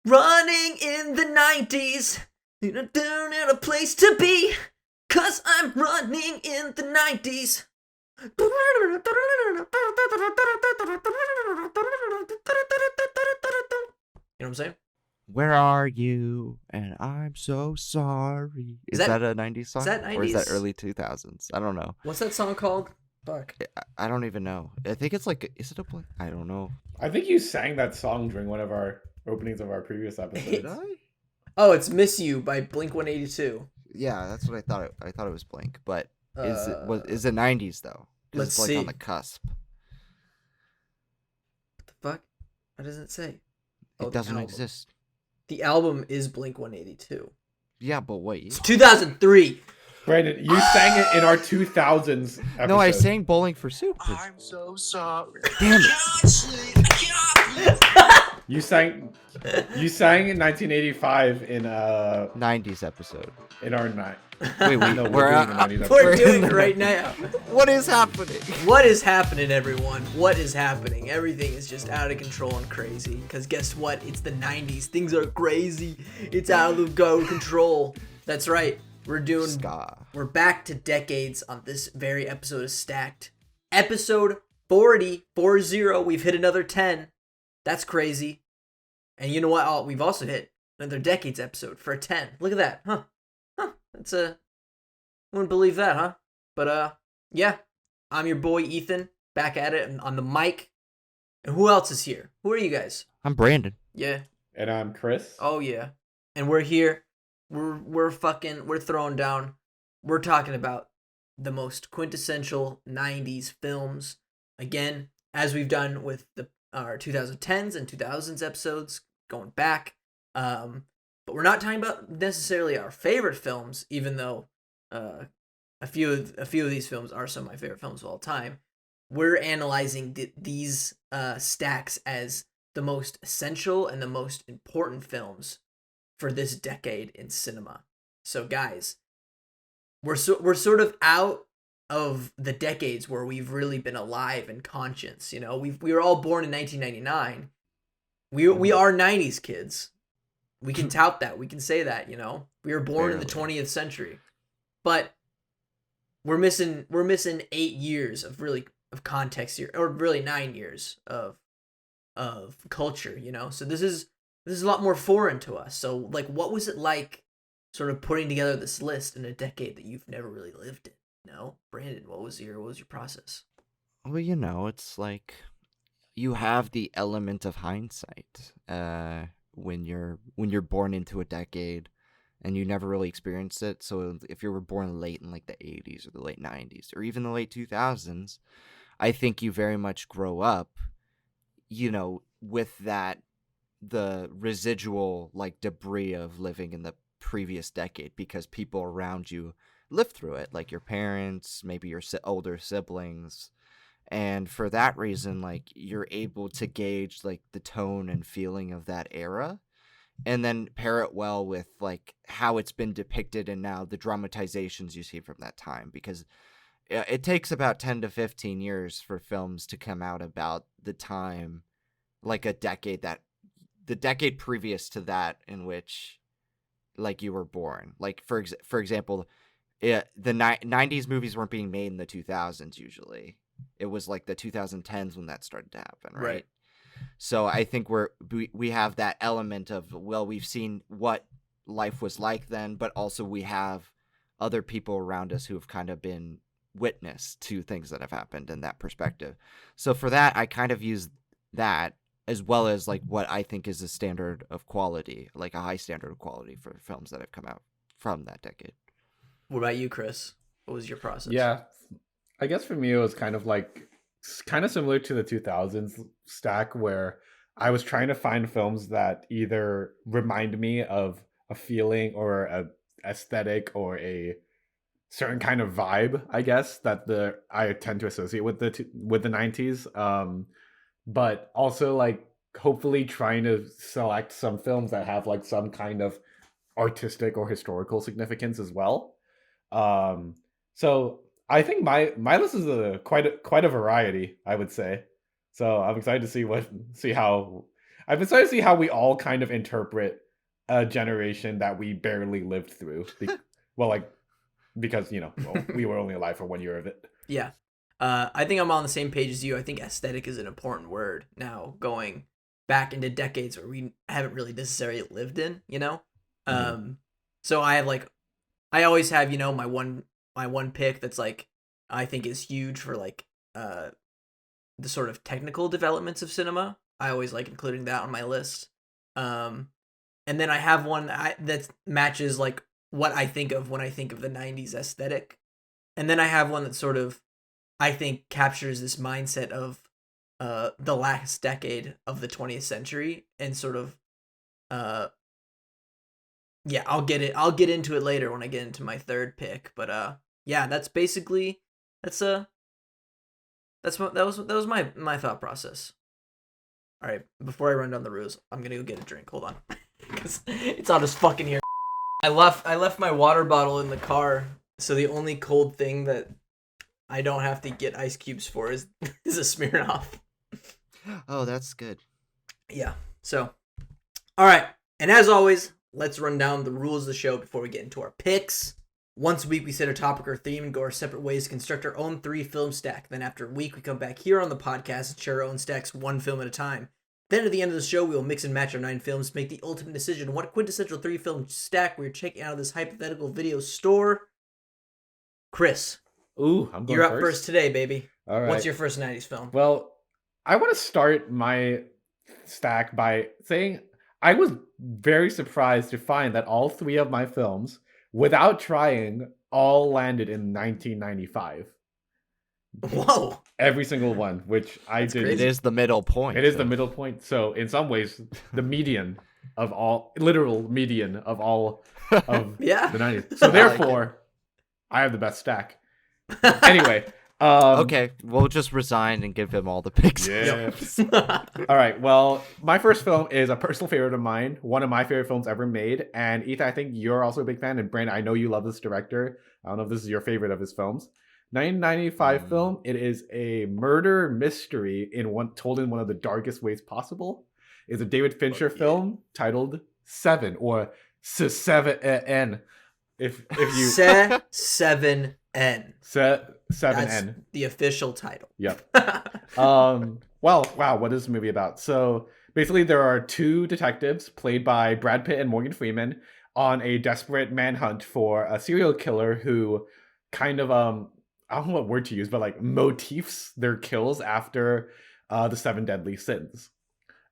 running in the 90s. Down at a place to be. Cause I'm running in the 90s. You know what I'm saying? Where are you? And I'm so sorry. Is that a 90s song? Is that 90s? Or is that early 2000s? I don't know. What's that song called? Fuck. I don't even know. I think it's like, is it a Blink? I don't know. I think you sang that song during one of our openings of our previous episodes. Did I? Oh, it's Miss You by Blink-182. Yeah, that's what I thought. I thought it was Blink, but is it 90s though? Let's it's like see. on the cusp. What the fuck? What does it say? It doesn't exist. The album is Blink-182. Yeah, but wait. It's 2003. Brandon, you sang it in our 2000s episode. No, I sang Bowling for Soup. I'm so sorry. Damn it. You sang in 1985 in 90s episode. in our night. Wait, No, we're we're out. doing the 90s We're episode. doing it right now. What is happening? What is happening, everyone? What is happening? Everything is just out of control and crazy. Because guess what? It's the 90s. Things are crazy. It's out of control. That's right. We're back to decades on this very episode of Stacked. Episode 40. We've hit another 10. That's crazy. And you know what? We've also hit another decades episode for a 10. Look at that. Huh. That's wouldn't believe that, huh? But yeah. I'm your boy Ethan, back at it on the mic. And who else is here? Who are you guys? I'm Brandon. Yeah. And I'm Chris. Oh yeah. And we're here. We're throwing down. We're talking about the most quintessential 90s films. Again, as we've done with our 2010s and 2000s episodes going back. But we're not talking about necessarily our favorite films, even though a few of these films are some of my favorite films of all time. We're analyzing these stacks as the most essential and the most important films for this decade in cinema. So guys, we're sort of out of the decades where we've really been alive and conscious. You know, we were all born in 1999. We are 90s kids. We can tout that. We can say that, you know. We were born in the 20th century. But we're missing 8 years of context here, or really 9 years of culture, you know. So this is a lot more foreign to us. So like, what was it like sort of putting together this list in a decade that you've never really lived in? You know, Brandon, what was your process? Well, you know, it's like you have the element of hindsight when you're born into a decade and you never really experienced it. So if you were born late in like the 80s or the late 90s or even the late 2000s, I think you very much grow up, you know, with the residual like debris of living in the previous decade, because people around you lived through it, like your parents, maybe your older siblings. And for that reason, like, you're able to gauge like the tone and feeling of that era and then pair it well with like how it's been depicted and now the dramatizations you see from that time, because it takes about 10 to 15 years for films to come out about the time, like the decade previous to that in which like you were born. Like for example, the 90s movies weren't being made in the 2000s usually. It was like the 2010s when that started to happen, right? So I think we have that element of, well, we've seen what life was like then, but also we have other people around us who have kind of been witness to things that have happened in that perspective. So for that, I kind of use that as well as like what I think is a standard of quality, like a high standard of quality for films that have come out from that decade. What about you, Chris? What was your process? Yeah, I guess for me it was kind of similar to the 2000s stack, where I was trying to find films that either remind me of a feeling or a aesthetic or a certain kind of vibe, I guess, that I tend to associate with the 90s, but also like hopefully trying to select some films that have like some kind of artistic or historical significance as well. So I think my list is quite a variety, I would say. So I'm excited to see how I've been starting to see how we all kind of interpret a generation that we barely lived through. Well, like, because, you know, well, we were only alive for 1 year of it. Yeah. I think I'm on the same page as you. I think aesthetic is an important word now, going back into decades where we haven't really necessarily lived in, you know? So I have I always have, you know, my one pick that's like, I think is huge for like, the sort of technical developments of cinema. I always like including that on my list. And then I have one that matches like what I think of when I think of the 90s aesthetic. And then I have one that sort of, I think, captures this mindset of the last decade of the 20th century and sort of yeah, I'll get into it later when I get into my third pick, but yeah, that's basically that was my thought process. All right, before I run down the rules, I'm going to go get a drink. Hold on. Cuz it's all just fucking here. I left my water bottle in the car, so the only cold thing that I don't have to get ice cubes for is a Smirnoff. Oh, that's good. Yeah. So, all right. And as always, let's run down the rules of the show before we get into our picks. Once a week, we set a topic or theme and go our separate ways to construct our own 3-film stack. Then after a week, we come back here on the podcast and share our own stacks 1 film at a time. Then at the end of the show, we will mix and match our 9 films to make the ultimate decision on what quintessential 3-film stack we're checking out of this hypothetical video store. Chris. Ooh, I'm going You're up first today, baby. All right. What's your first 90s film? Well, I want to start my stack by saying I was very surprised to find that all 3 of my films, without trying, all landed in 1995. Whoa. Every single one, which I did. It is the middle point. It is the middle point. So in some ways, the median of all, literal median of all of Yeah. the 90s. So therefore, I have the best stack. Anyway. Okay, we'll just resign and give him all the picks. Yeah. All right. Well, my first film is a personal favorite of mine. One of my favorite films ever made. And Ethan, I think you're also a big fan. And Brandon, I know you love this director. I don't know if this is your favorite of his films. 1995 film. It is a murder mystery told in one of the darkest ways possible. It's a David Fincher film titled Seven, or Seven. If you Seven N. Seven That's N. the official title. Yep. Well, wow, what is this movie about? So basically there are 2 detectives played by Brad Pitt and Morgan Freeman on a desperate manhunt for a serial killer who kind of I don't know what word to use, but like motifs their kills after the 7 deadly sins.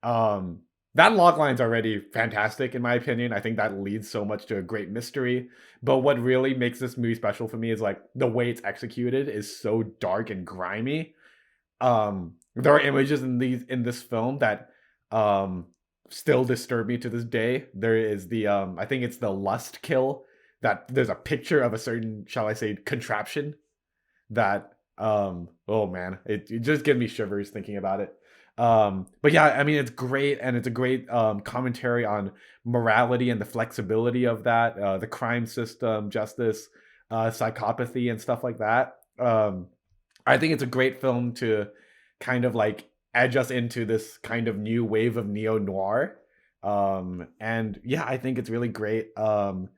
That logline's already fantastic in my opinion. I think that leads so much to a great mystery. But what really makes this movie special for me is like the way it's executed is so dark and grimy. There are images in this film that still disturb me to this day. There is the I think it's the lust kill, that there's a picture of a certain, shall I say, contraption that oh man, it just gives me shivers thinking about it. But yeah, I mean, it's great, and it's a great commentary on morality and the flexibility of that, the crime system, justice, psychopathy, and stuff like that. I think it's a great film to kind of like edge us into this kind of new wave of neo-noir. And yeah, I think it's really great. There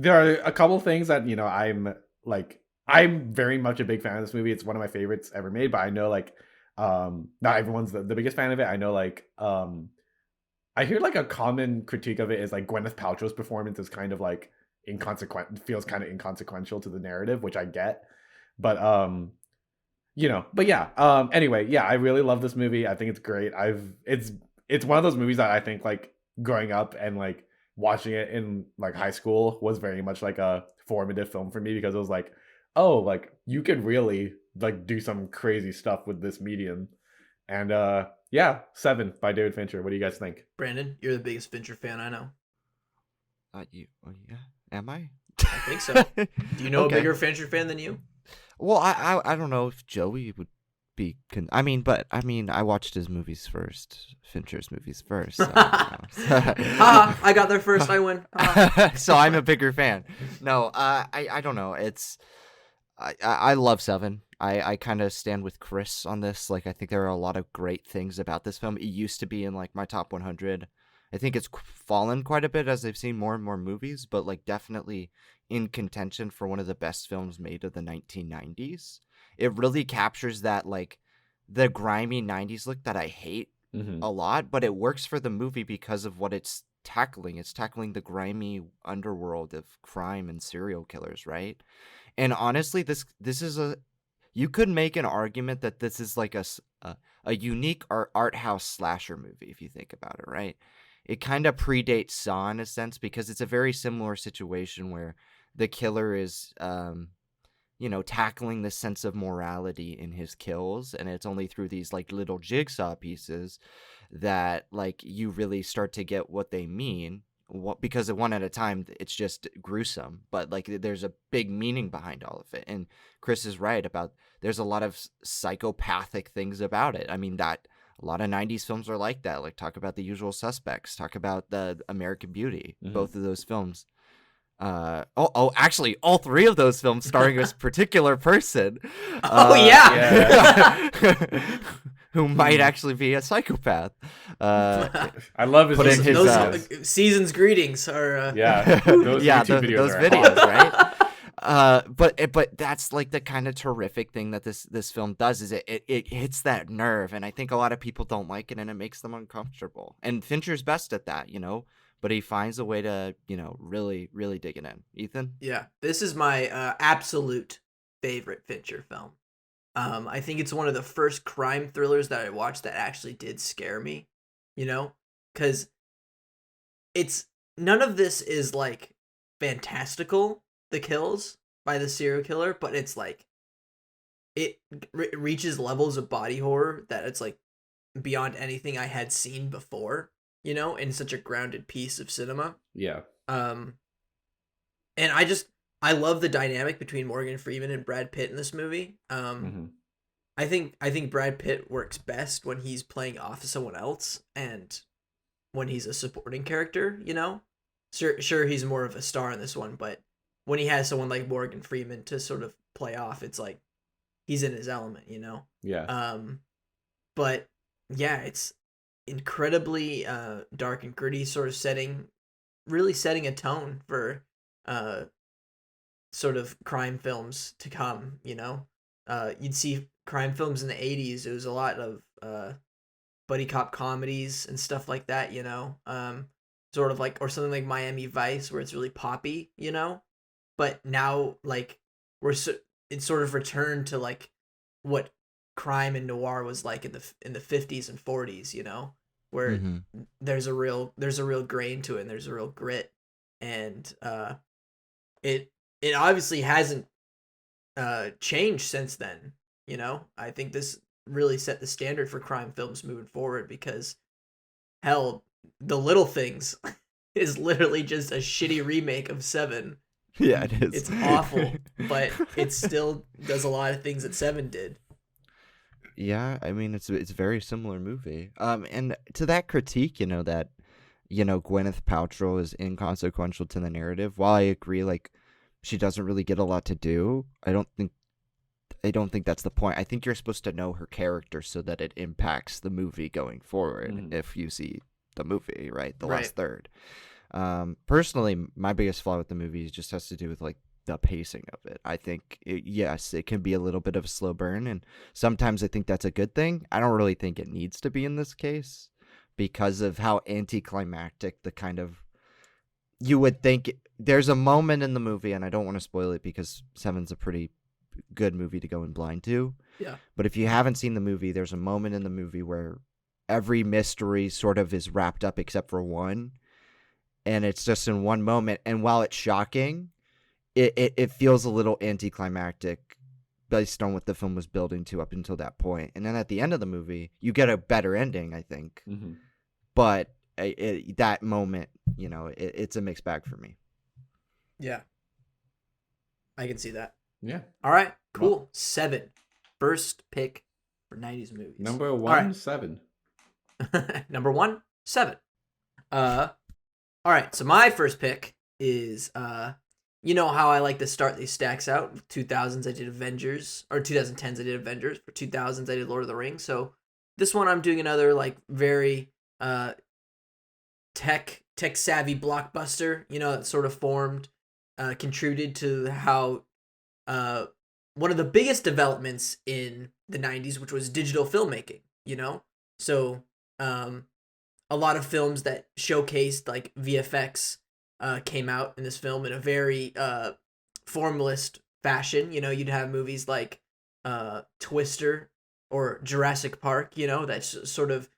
are a couple things that, you know, I'm very much a big fan of this movie. It's one of my favorites ever made, but I know like not everyone's the biggest fan of it. I know like I hear like a common critique of it is like Gwyneth Paltrow's performance is kind of like feels kind of inconsequential to the narrative, which I get. But you know, but yeah, anyway, yeah, I really love this movie. I think it's great. It's one of those movies that I think like growing up and like watching it in like high school was very much like a formative film for me, because it was like, oh, like you could really like do some crazy stuff with this medium. And yeah, Seven by David Fincher. What do you guys think? Brandon, you're the biggest Fincher fan I know. Yeah, am I? I think so. Do you know Okay. a bigger Fincher fan than you? Well, I don't know if Joey would be. I watched his movies first, Fincher's movies first. So, I got there first. I win. So I'm a bigger fan. No, I don't know. I love Seven. I kind of stand with Chris on this. Like, I think there are a lot of great things about this film. It used to be in like my top 100. I think it's fallen quite a bit as I've seen more and more movies, but like definitely in contention for one of the best films made of the 1990s. It really captures that, like, the grimy 90s look that I hate Mm-hmm. a lot, but it works for the movie because of what it's tackling. It's tackling the grimy underworld of crime and serial killers, right? And honestly, this is a you could make an argument that this is like a unique art house slasher movie if you think about it, right? It kind of predates Saw in a sense because it's a very similar situation where the killer is tackling the sense of morality in his kills, and it's only through these like little jigsaw pieces that like you really start to get what they mean. Because of one at a time, it's just gruesome, but like there's a big meaning behind all of it. And Chris is right about there's a lot of psychopathic things about it. I mean, that a lot of 90s films are like that. Like, talk about The Usual Suspects, talk about the American Beauty, both of those films. Actually, all three of those films starring this particular person. Yeah. Who might actually be a psychopath. I love his Put in his, those season's greetings are those YouTube those are videos, awesome. right? But that's like the kind of terrific thing that this film does is it hits that nerve, and I think a lot of people don't like it, and it makes them uncomfortable. And Fincher's best at that, but he finds a way to, really, really dig it in. Ethan? Yeah, this is my absolute favorite Fincher film. I think it's one of the first crime thrillers that I watched that actually did scare me, because it's none of this is like fantastical, the kills by the serial killer, but it's like it reaches levels of body horror that it's like beyond anything I had seen before, in such a grounded piece of cinema. Yeah. And I love the dynamic between Morgan Freeman and Brad Pitt in this movie. I think Brad Pitt works best when he's playing off someone else and when he's a supporting character, Sure, he's more of a star in this one, but when he has someone like Morgan Freeman to sort of play off, it's like he's in his element, Yeah. But yeah, it's incredibly dark and gritty, sort of really setting a tone for sort of crime films to come, you'd see crime films in the 80s. It was a lot of buddy cop comedies and stuff like that, sort of like, or something like Miami Vice, where it's really poppy, but now like it's sort of returned to like what crime and noir was like in the 50s and 40s, where there's a real grain to it, and there's a real grit, and it obviously hasn't changed since then. I think this really set the standard for crime films moving forward, because hell, The Little Things is literally just a shitty remake of Seven. Yeah, it is. It's awful, but it still does a lot of things that Seven did. Yeah, I mean it's a very similar movie. And to that critique, that Gwyneth Paltrow is inconsequential to the narrative. While I agree, like, she doesn't really get a lot to do, I don't think that's the point. I think you're supposed to know her character so that it impacts the movie going forward. If you see the movie, right, the last third. Personally, my biggest flaw with the movie just has to do with like the pacing of it. I think it can be a little bit of a slow burn, and sometimes I think that's a good thing. I don't really think it needs to be in this case because of how anticlimactic the kind of, you would think there's a moment in the movie, and I don't want to spoil it because Seven's a pretty good movie to go in blind to. Yeah. But if you haven't seen the movie, there's a moment in the movie where every mystery sort of is wrapped up except for one, and it's just in one moment. And while it's shocking, it feels a little anticlimactic based on what the film was building to up until that point. And then at the end of the movie, you get a better ending, I think. But that moment, it's a mixed bag for me. Yeah. I can see that. Yeah. All right, cool. Well, 7. First pick for 90s movies. Number 1, 7. Number 1, 7. All right, so my first pick is you know how I like to start these stacks out. With 2000s, I did Avengers, or 2010s, I did Avengers. For 2000s, I did Lord of the Rings. So this one, I'm doing another like very tech savvy blockbuster. You know, that sort of formed, contributed to how one of the biggest developments in the 90s, which was digital filmmaking. You know, so a lot of films that showcased like VFX came out in this film in a very formalist fashion. You know, you'd have movies like Twister or Jurassic Park, you know, that sort of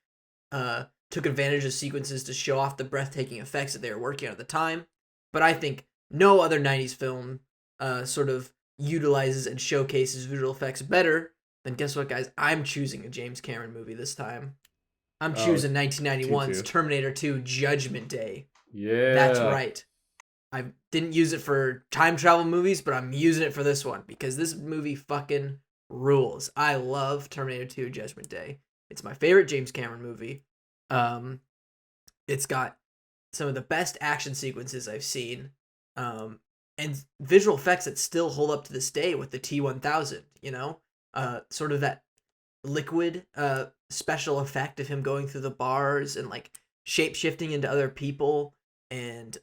took advantage of sequences to show off the breathtaking effects that they were working on at the time. But I think no other 90s film sort of utilizes and showcases visual effects better than, guess what, guys? I'm choosing a James Cameron movie this time. I'm choosing 1991's Terminator 2 Judgment Day. Yeah. That's right. I didn't use it for time travel movies, but I'm using it for this one because this movie fucking rules. I love Terminator 2 Judgment Day. It's my favorite James Cameron movie. It's got some of the best action sequences I've seen. And visual effects that still hold up to this day with the T-1000, you know? Sort of that liquid special effect of him going through the bars and like shape shifting into other people and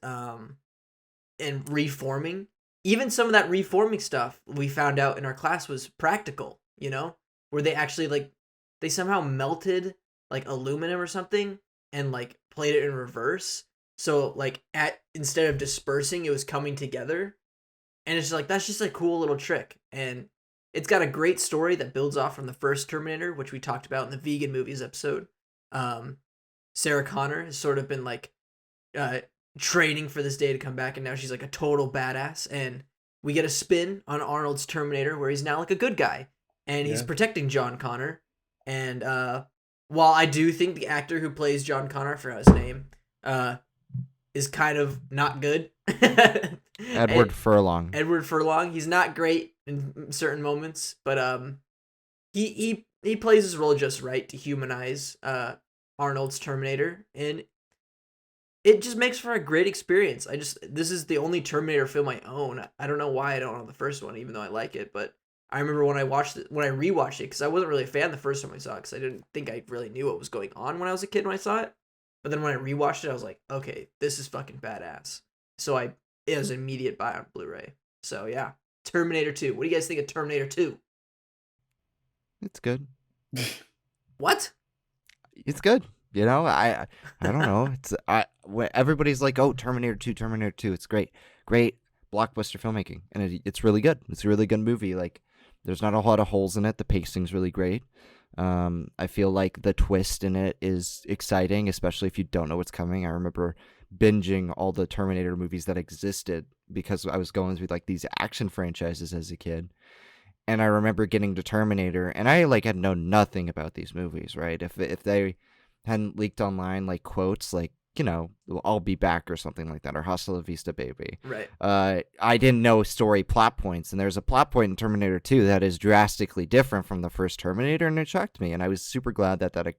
reforming. Even some of that reforming stuff we found out in our class was practical, you know, where they actually like they somehow melted like aluminum or something and like played it in reverse. So like instead of dispersing, it was coming together. And it's just like that's just a cool little trick. And it's got a great story that builds off from the first Terminator, which we talked about in the vegan movies episode. Sarah Connor has sort of been like training for this day to come back, and now she's like a total badass. And we get a spin on Arnold's Terminator, where he's now like a good guy, and he's protecting John Connor. And while I do think the actor who plays John Connor, I forgot his name, is kind of not good. Edward Furlong. Edward Furlong. He's not great in certain moments, but he plays his role just right to humanize Arnold's Terminator, and it just makes for a great experience. This is the only Terminator film I own. I don't know why I don't own the first one, even though I like it, but I remember when I rewatched it, because I wasn't really a fan the first time I saw it, because I didn't think I really knew what was going on when I was a kid when I saw it. But then when I rewatched it, I was like, okay, this is fucking badass. So it was an immediate buy on Blu-ray. So yeah, Terminator 2. What do you guys think of Terminator 2? It's good. What? It's good. You know, I don't know. When everybody's like, "Oh, Terminator 2, it's great, great blockbuster filmmaking," and it's really good. It's a really good movie. Like, there's not a lot of holes in it. The pacing's really great. I feel like the twist in it is exciting, especially if you don't know what's coming. I remember binging all the Terminator movies that existed because I was going through like these action franchises as a kid. And I remember getting to Terminator, and I like had known nothing about these movies, right? If they hadn't leaked online like quotes like, you know, "I'll be back" or something like that, or "Hasta la vista, baby." Right. I didn't know story plot points, and there's a plot point in Terminator 2 that is drastically different from the first Terminator, and it shocked me, and I was super glad that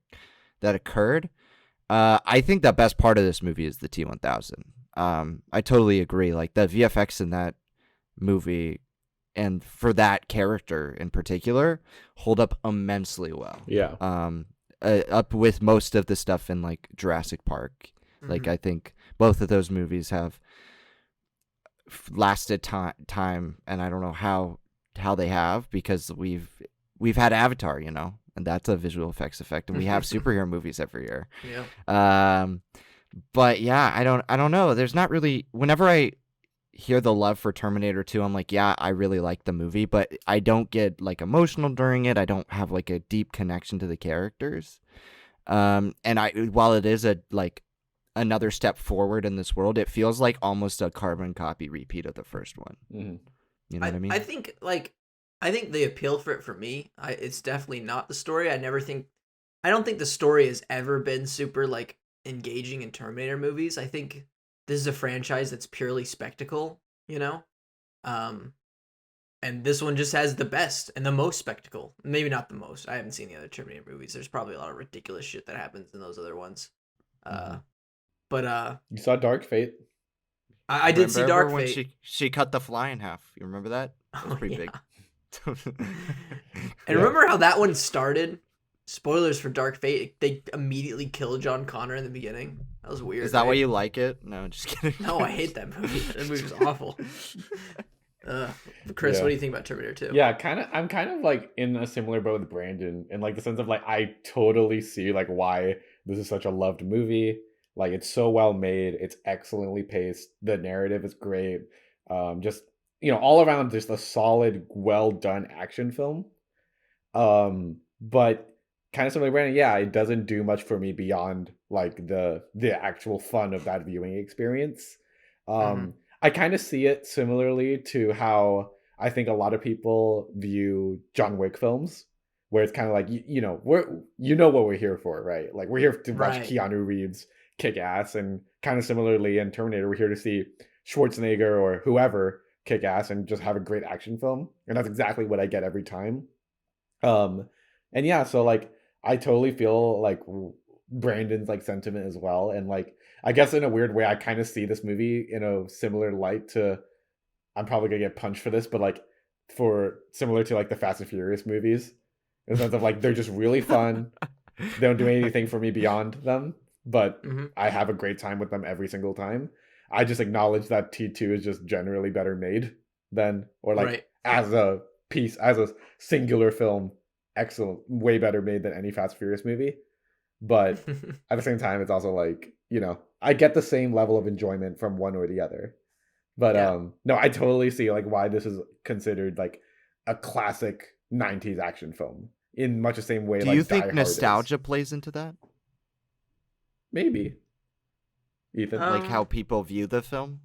occurred. I think the best part of this movie is the T-1000. I totally agree. Like, the VFX in that movie, and for that character in particular, hold up immensely well. Yeah. Up with most of the stuff in like Jurassic Park. Like, I think both of those movies have lasted time, and I don't know how they have, because we've had Avatar, you know, and that's a visual effects effect, and we have superhero movies every year. Yeah. But yeah, I don't know. There's not really, whenever I hear the love for Terminator 2, I'm like, yeah, I really like the movie, but I don't get like emotional during it. I don't have like a deep connection to the characters. And while it is another step forward in this world, it feels like almost a carbon copy repeat of the first one. Mm-hmm. You know what I mean? I think the appeal for it for me, it's definitely not the story. I don't think the story has ever been super like engaging in Terminator movies. I think this is a franchise that's purely spectacle, you know? And this one just has the best and the most spectacle. Maybe not the most. I haven't seen the other Terminator movies. There's probably a lot of ridiculous shit that happens in those other ones. But You saw Dark Fate? I did see Remember Dark when Fate. she cut the fly in half? You remember that? That was Oh, pretty yeah. big. And Yeah. remember how that one started? Spoilers for Dark Fate. They immediately killed John Connor in the beginning. That was weird. Is that why right? you like it? No, just kidding. No, I hate that movie. That movie was awful. Chris, Yeah. what do you think about Terminator 2? Yeah, I'm kind of like in a similar boat with Brandon in like the sense of like I totally see like why this is such a loved movie. Like it's so well made, it's excellently paced, the narrative is great. Just all around just a solid, well done action film. But kind of similar to Brandon, yeah, it doesn't do much for me beyond like the actual fun of that viewing experience. Mhm. I kind of see it similarly to how I think a lot of people view John Wick films, where it's kind of like what we're here for, right? Like we're here to watch Right. Keanu Reeves kick ass, and kind of similarly in Terminator, we're here to see Schwarzenegger or whoever kick ass and just have a great action film, and that's exactly what I get every time. Um, and yeah, so like I totally feel like Brandon's like sentiment as well, and like I guess in a weird way, I kind of see this movie in a similar light to. I'm probably gonna get punched for this, but like for similar to like the Fast and Furious movies, in the sense of like they're just really fun. They don't do anything for me beyond them, but Hmm. I have a great time with them every single time. I just acknowledge that T2 is just generally better made than, or like Right. as a piece, as a singular film, excellent, way better made than any Fast and Furious movie. But at the same time, it's also like, I get the same level of enjoyment from one or the other. But Yeah. no, I totally see like why this is considered like a classic 90s action film in much the same way Do like you Die think Hard is. nostalgia plays into that? Maybe. Ethan. Like how Um, people view the film?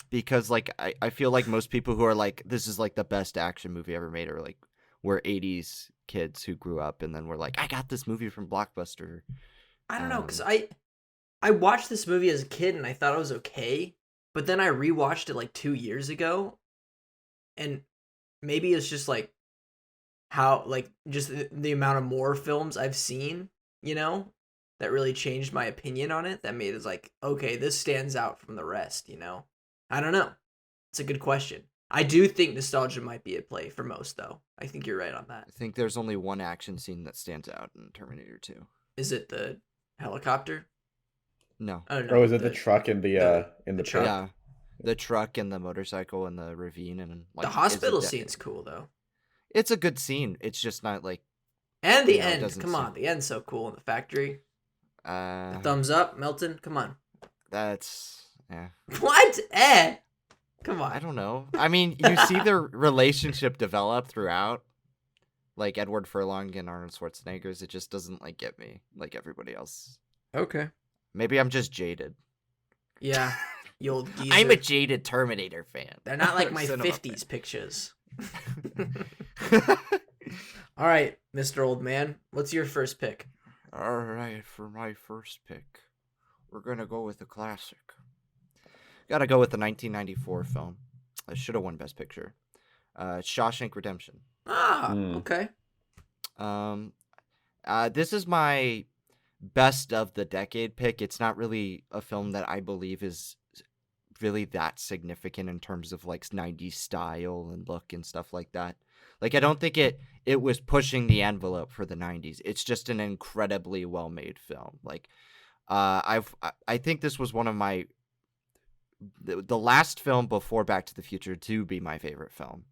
Because like I feel like most people who are like, this is like the best action movie ever made, are like we're 80s kids who grew up and then we're like, I got this movie from Blockbuster. I don't know, because Um, I watched this movie as a kid and I thought it was okay, but then I rewatched it like 2 years ago, and maybe it's just like how like just the amount of more films I've seen, that really changed my opinion on it. That made it like, okay, this stands out from the rest. I don't know. It's a good question. I do think nostalgia might be at play for most, though. I think you're right on that. I think there's only one action scene that stands out in Terminator 2. Is it the helicopter? No. Oh Or no, was it the truck in the the pit? truck. Yeah. The truck and the motorcycle and the ravine and like The hospital it's scene's cool though, it's a good scene. It's just not like and the it end. doesn't Come seem- on, the end's so cool in the factory. The uh thumbs up, Melton. Come on. that's yeah. What? Come I on. don't know. I mean, you see their relationship develop throughout, like Edward Furlong and Arnold Schwarzenegger's. It just doesn't like get me like everybody else. Okay. Maybe I'm just jaded. Yeah, you old geezer. I'm a jaded Terminator fan. They're not like my Cinema 50s pictures. fan. All right, Mr. Old Man. What's your first pick? All right, for my first pick, we're gonna go with a classic. Gotta go with the 1994 film. I should have won Best Picture. Shawshank Redemption. Ah, Hmm. okay. This is my best of the decade pick. It's not really a film that I believe is really that significant in terms of like 90s style and look and stuff like that. Like I don't think it was pushing the envelope for the 90s. It's just an incredibly well-made film. Like I think this was one of my the last film before Back to the Future to be my favorite film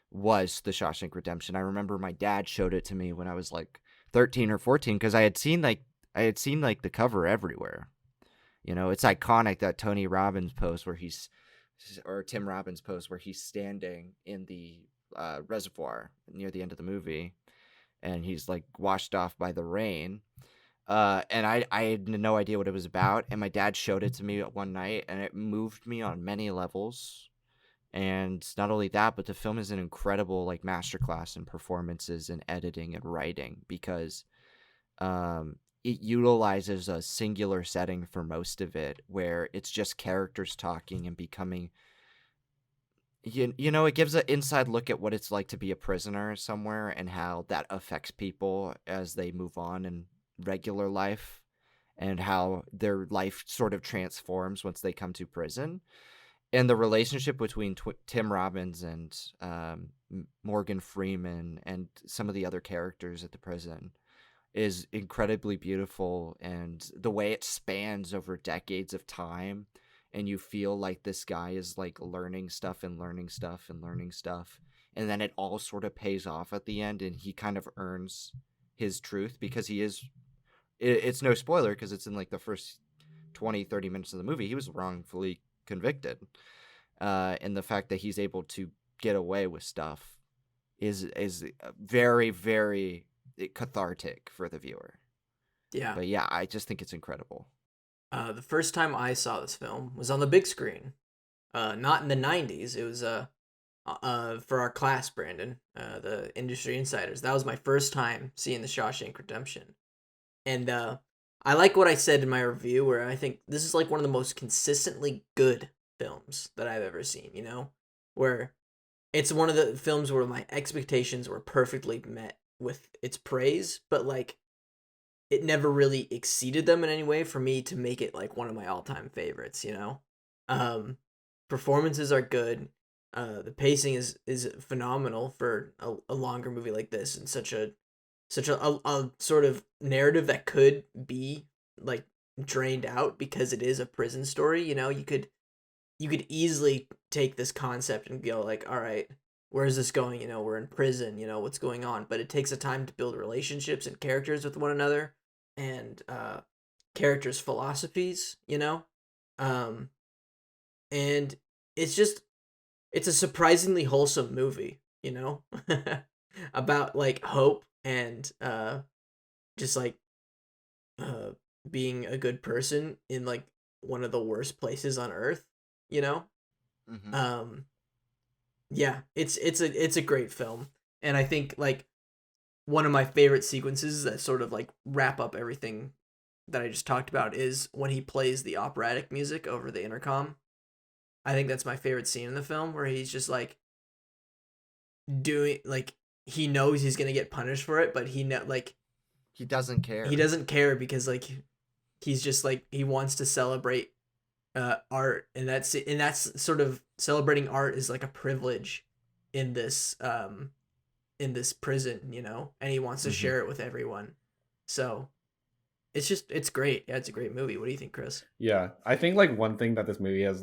was The Shawshank Redemption. I remember my dad showed it to me when I was like 13 or 14 because I had seen the cover everywhere. It's iconic, that Tony Robbins pose where or Tim Robbins pose where he's standing in the reservoir near the end of the movie and he's like washed off by the rain. And I had no idea what it was about, and my dad showed it to me one night, and it moved me on many levels. And not only that, but the film is an incredible like masterclass in performances and editing and writing because it utilizes a singular setting for most of it, where it's just characters talking and becoming. It gives an inside look at what it's like to be a prisoner somewhere and how that affects people as they move on in regular life and how their life sort of transforms once they come to prison. and the relationship between Tim Robbins and Morgan Freeman and some of the other characters at the prison is incredibly beautiful, and the way it spans over decades of time, and you feel like this guy is like learning stuff and learning stuff and learning stuff, and then it all sort of pays off at the end, and he kind of earns his truth because he is it's no spoiler because it's in like the first 20-30 minutes of the movie. He was wrongfully convicted, and the fact that he's able to get away with stuff is very, very cathartic for the viewer. Yeah. But yeah, I just think it's incredible. The first time I saw this film was on the big screen. Not in the 90s. It was for our class, Brandon, the Industry Insiders. That was my first time seeing The Shawshank Redemption. And I like what I said in my review, where I think this is like one of the most consistently good films that I've ever seen, you know? Where it's one of the films where my expectations were perfectly met with its praise, but like it never really exceeded them in any way for me to make it like one of my all-time favorites, you know? Performances are good. The pacing is phenomenal for a longer movie like this, and such a sort of narrative that could be like drained out because it is a prison story. You know, you could easily take this concept and go like, all right, where's this going? You know, we're in prison, you know, what's going on? But it takes a time to build relationships and characters with one another, and characters' philosophies, you know? And it's a surprisingly wholesome movie, you know? About like hope and just like being a good person in like one of the worst places on earth, you know? Mm-hmm. Yeah, it's a great film, and I think like one of my favorite sequences that sort of like wrap up everything that I just talked about is when he plays the operatic music over the intercom. I think that's my favorite scene in the film, where he's just like doing like, he knows he's gonna get punished for it, but he doesn't care. He doesn't care because like he's just like, he wants to celebrate art, and that's sort of, celebrating art is like a privilege in this prison, you know, and he wants to share it with everyone. So it's great. Yeah, it's a great movie. What do you think, Chris? Yeah, I think like one thing that this movie has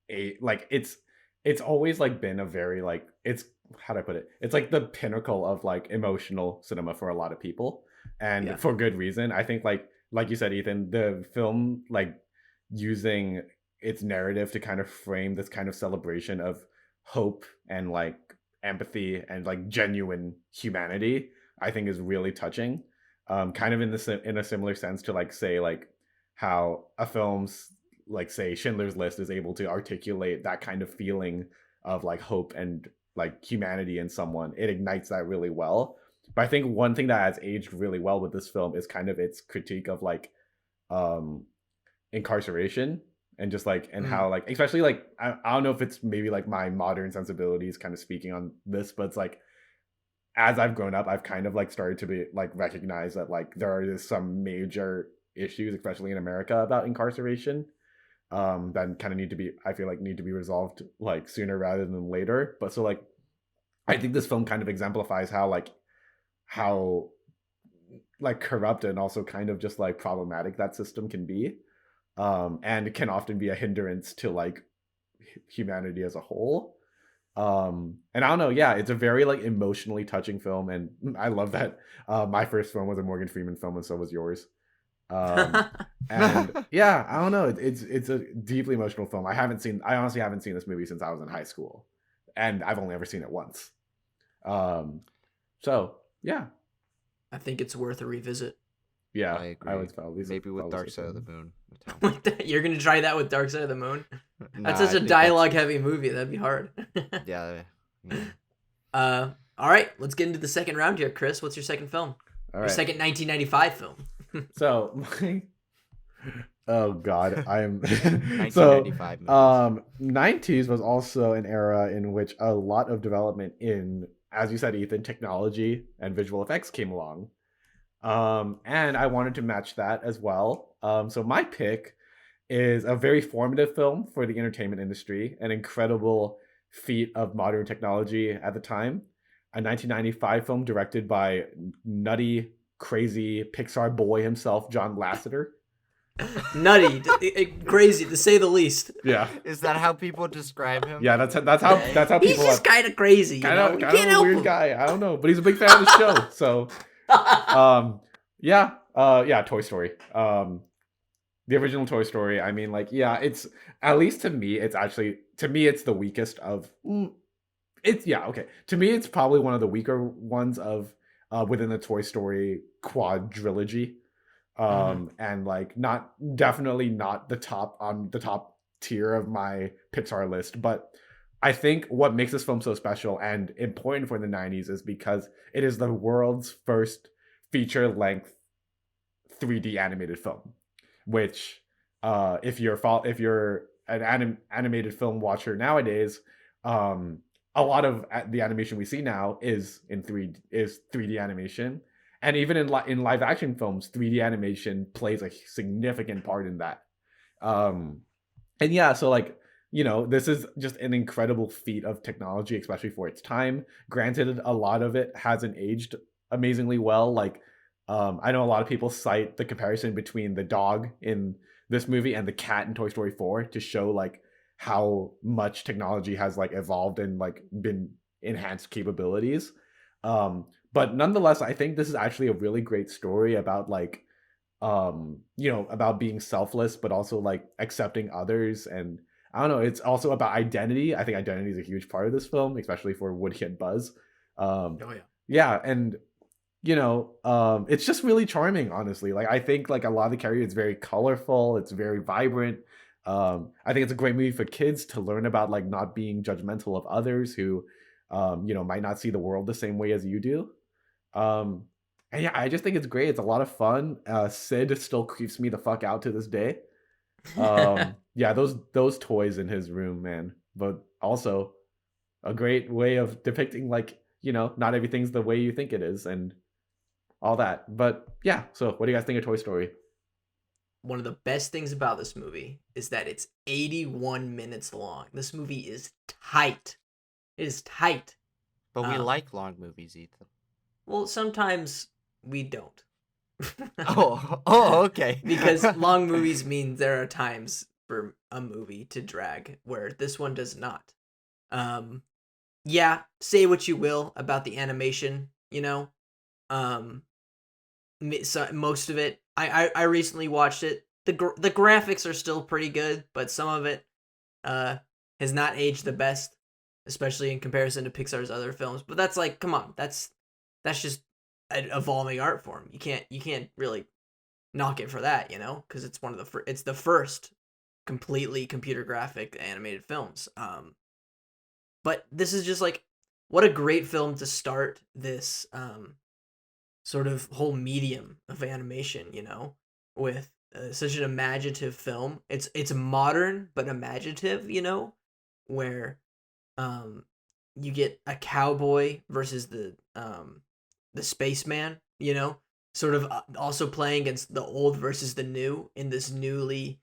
it's always like been a very like, it's, how do I put it? It's like the pinnacle of like emotional cinema for a lot of people, and for good reason. I think like you said, Ethan, the film like using its narrative to kind of frame this kind of celebration of hope and like empathy and like genuine humanity, I think is really touching. Kind of in a similar sense to like say like how a film's like say Schindler's List is able to articulate that kind of feeling of like hope and like humanity in someone. It ignites that really well. But I think one thing that has aged really well with this film is kind of its critique of like incarceration, and just like, and how like, especially like I don't know if it's maybe like my modern sensibilities kind of speaking on this, but it's like, as I've grown up, I've kind of like started to be like recognize that like there are some major issues, especially in America, about incarceration that kind of need to be, I feel like, need to be resolved like sooner rather than later. But so like, I think this film kind of exemplifies how corrupt and also kind of just like problematic that system can be, and it can often be a hindrance to like humanity as a whole. And I don't know, yeah, it's a very like emotionally touching film, and I love that my first film was a Morgan Freeman film, and so was yours. And yeah, I don't know, it's a deeply emotional film. I honestly haven't seen this movie since I was in high school, and I've only ever seen it once. So yeah, I think it's worth a revisit. Yeah, I agree. I would probably maybe with Dark Side of the Moon. You're gonna try that with Dark Side of the Moon? That's Nah, such a dialogue heavy movie. That'd be hard. Yeah. All right, let's get into the second round here, Chris. What's your second film? All Your right. second 1995 film. So, oh god, I'm 1995 so 90s was also an era in which a lot of development in, as you said, Ethan, technology and visual effects came along. And I wanted to match that as well. So my pick is a very formative film for the entertainment industry, an incredible feat of modern technology at the time. A 1995 film directed by nutty, crazy Pixar boy himself, John Lasseter. Nutty, crazy to say the least. Yeah, Is that how people describe him? yeah, that's how He's people just kind of crazy, you know. You kind can't of a help weird him. guy. I don't know, but he's a big fan of the show. So, yeah, Toy Story. The original Toy Story. I mean, like, yeah, it's at least to me, it's the weakest of. It's yeah, okay. To me, it's probably one of the weaker ones of within the Toy Story quadrilogy. And like definitely not the top tier of my Pixar list, but I think what makes this film so special and important for the 90s is because it is the world's first feature length 3D animated film, which if you're an animated film watcher nowadays, a lot of the animation we see now is 3D animation. And even in live action films, 3D animation plays a significant part in that. And yeah, so like, this is just an incredible feat of technology, especially for its time. Granted, a lot of it hasn't aged amazingly well. Like, I know a lot of people cite the comparison between the dog in this movie and the cat in Toy Story 4 to show like how much technology has like evolved and like been enhanced capabilities. But nonetheless, I think this is actually a really great story about like, about being selfless, but also like accepting others. And I don't know, it's also about identity. I think identity is a huge part of this film, especially for Woody and Buzz. Oh yeah. Yeah, and it's just really charming, honestly. Like I think like a lot of the characters, it's very colorful, it's very vibrant. I think it's a great movie for kids to learn about like not being judgmental of others who might not see the world the same way as you do. And yeah, I just think it's great. It's a lot of fun. Sid still creeps me the fuck out to this day. Yeah, those toys in his room, man. But also a great way of depicting like, not everything's the way you think it is and all that. But yeah, so what do you guys think of Toy Story? One of the best things about this movie is that it's 81 minutes long. This movie is tight. It is tight. But we like long movies, Ethan. Well, sometimes we don't. Oh, okay. Because long movies mean there are times for a movie to drag, where this one does not. Yeah, say what you will about the animation, most of it. I recently watched it. The graphics are still pretty good, but some of it has not aged the best, especially in comparison to Pixar's other films. But that's like, come on, that's just an evolving art form. You can't really knock it for that, because it's it's the first completely computer graphic animated films. But this is just like, what a great film to start this sort of whole medium of animation, with such an imaginative film. It's modern but imaginative, where you get a cowboy versus the spaceman, sort of also playing against the old versus the new in this new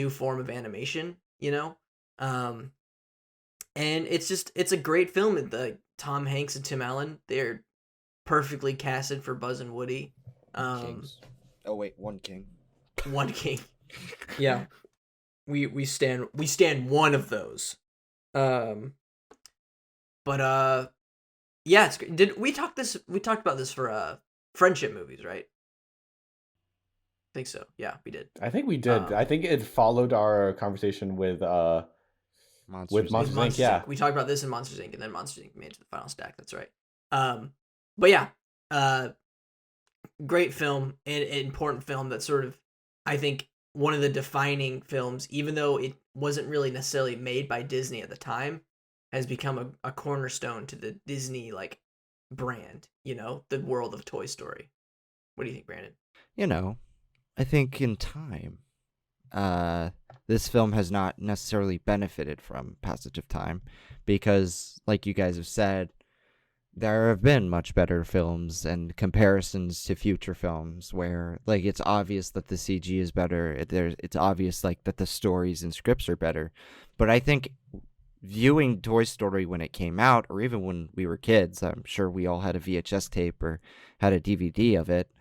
form of animation, and it's a great film. The Tom Hanks and Tim Allen, they're perfectly casted for Buzz and Woody. Kings. Oh wait, one king. One king. Yeah. We stand one of those. But yeah, it's great. We talked about this for friendship movies, right? I think so. Yeah, we did. I think we did. I think it followed our conversation with Monsters Inc. Yeah, we talked about this in Monsters Inc. and then Monsters Inc. made it to the final stack. That's right. But yeah, great film and an important film that sort of, I think, one of the defining films, even though it wasn't really necessarily made by Disney at the time, has become a cornerstone to the Disney like brand, the world of Toy Story. What do you think, Brandon? I think in time, this film has not necessarily benefited from passage of time because, like you guys have said, there have been much better films and comparisons to future films where like it's obvious that the CG is better. It's obvious like that the stories and scripts are better. But I think viewing Toy Story when it came out, or even when we were kids, I'm sure we all had a VHS tape or had a DVD of it,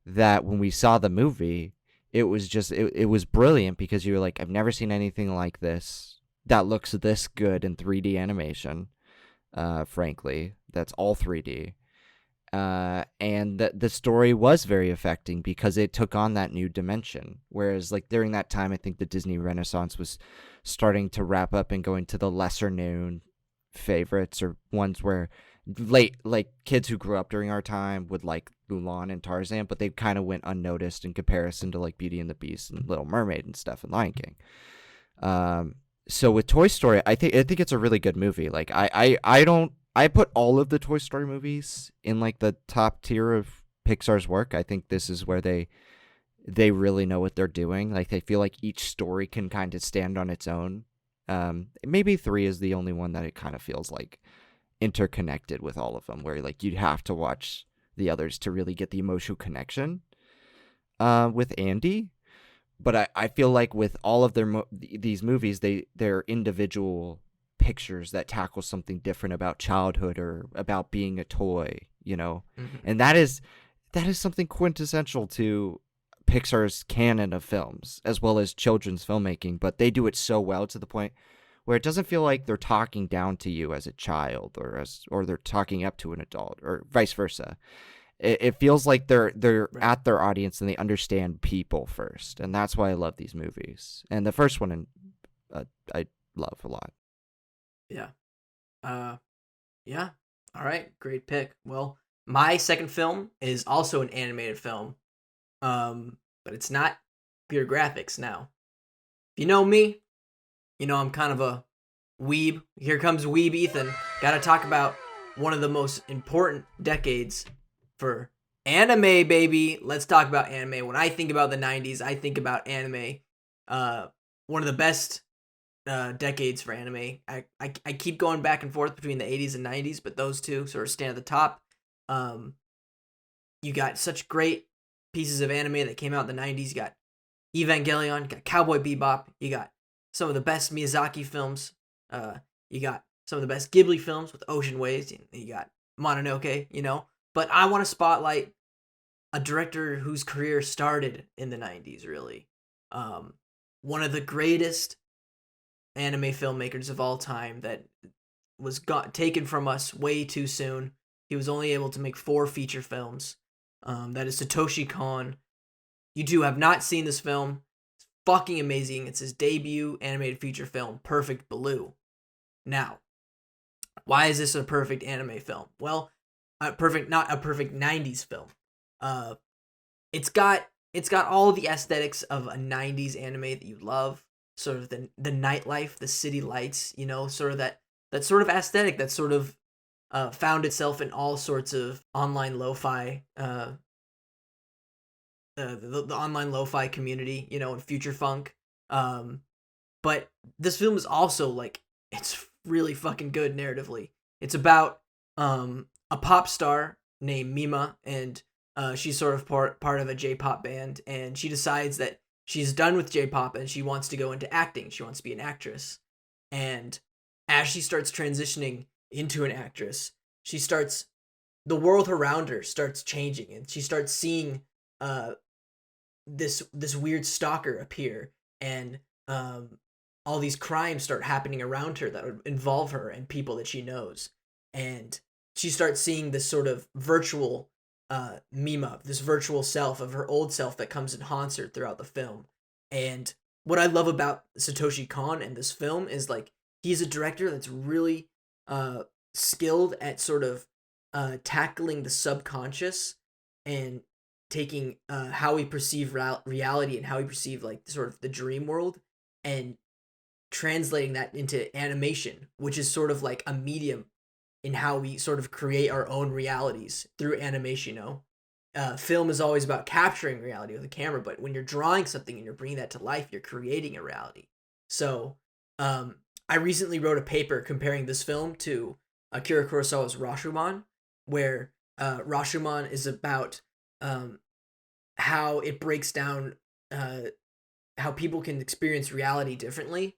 that when we saw the movie, it was just it was brilliant because you were like, I've never seen anything like this that looks this good in 3D animation. Frankly, that's all 3D. And the story was very affecting because it took on that new dimension. Whereas, like, during that time, I think the Disney Renaissance was starting to wrap up and go into the lesser known favorites or ones where like kids who grew up during our time would like Mulan and Tarzan, but they kind of went unnoticed in comparison to like Beauty and the Beast and Little Mermaid and stuff and Lion King. So with Toy Story, I think it's a really good movie. Like I put all of the Toy Story movies in like the top tier of Pixar's work. I think this is where they really know what they're doing. Like they feel like each story can kind of stand on its own. Maybe 3 is the only one that it kind of feels like interconnected with all of them, where like you'd have to watch the others to really get the emotional connection with Andy. But I feel like with all of these movies, they're individual pictures that tackle something different about childhood or about being a toy, you know? Mm-hmm. And that is something quintessential to Pixar's canon of films, as well as children's filmmaking, but they do it so well to the point where it doesn't feel like they're talking down to you as a child or they're talking up to an adult or vice versa. It feels like they're Right. at their audience and they understand people first, and that's why I love these movies. And the first one, I love a lot. Yeah. Yeah. All right. Great pick. Well, my second film is also an animated film, but it's not pure graphics. Now, if you know me, you know I'm kind of a weeb. Here comes weeb Ethan. Got to talk about one of the most important decades for anime, baby. Let's talk about anime. When I think about the 90s, I think about anime. One of the best decades for anime. I keep going back and forth between the 80s and 90s, but those two sort of stand at the top. You got such great pieces of anime that came out in the 90s. You got Evangelion, you got Cowboy Bebop, you got some of the best Miyazaki films. You got some of the best Ghibli films with Ocean Waves. You got Mononoke, you know. But I want to spotlight a director whose career started in the 90s, really. One of the greatest anime filmmakers of all time that was taken from us way too soon. He was only able to make 4 feature films. That is Satoshi Kon. You two have not seen this film. It's fucking amazing. It's his debut animated feature film, Perfect Blue. Now, why is this a perfect anime film? Well, not a perfect 90s film. It's got all the aesthetics of a 90s anime that you love. Sort of the nightlife, the city lights, you know, sort of that sort of aesthetic that sort of found itself in all sorts of online lo-fi the online lo-fi community, you know, and future funk. But this film is also like, it's really fucking good narratively. It's about a pop star named Mima, and she's sort of part of a J-pop band, and she decides that she's done with J-pop and she wants to go into acting. She wants to be an actress. And as she starts transitioning into an actress, the world around her starts changing, and she starts seeing this weird stalker appear, and all these crimes start happening around her that would involve her and people that she knows. And she starts seeing this sort of virtual Mima, this virtual self of her old self that comes and haunts her throughout the film. And what I love about Satoshi Kon and this film is like, he's a director that's really skilled at sort of tackling the subconscious and taking how we perceive reality and how we perceive like sort of the dream world and translating that into animation, which is sort of like a medium in how we sort of create our own realities through animation, you know? Film is always about capturing reality with a camera, but when you're drawing something and you're bringing that to life, you're creating a reality. So I recently wrote a paper comparing this film to Akira Kurosawa's Rashomon, where Rashomon is about how it breaks down how people can experience reality differently,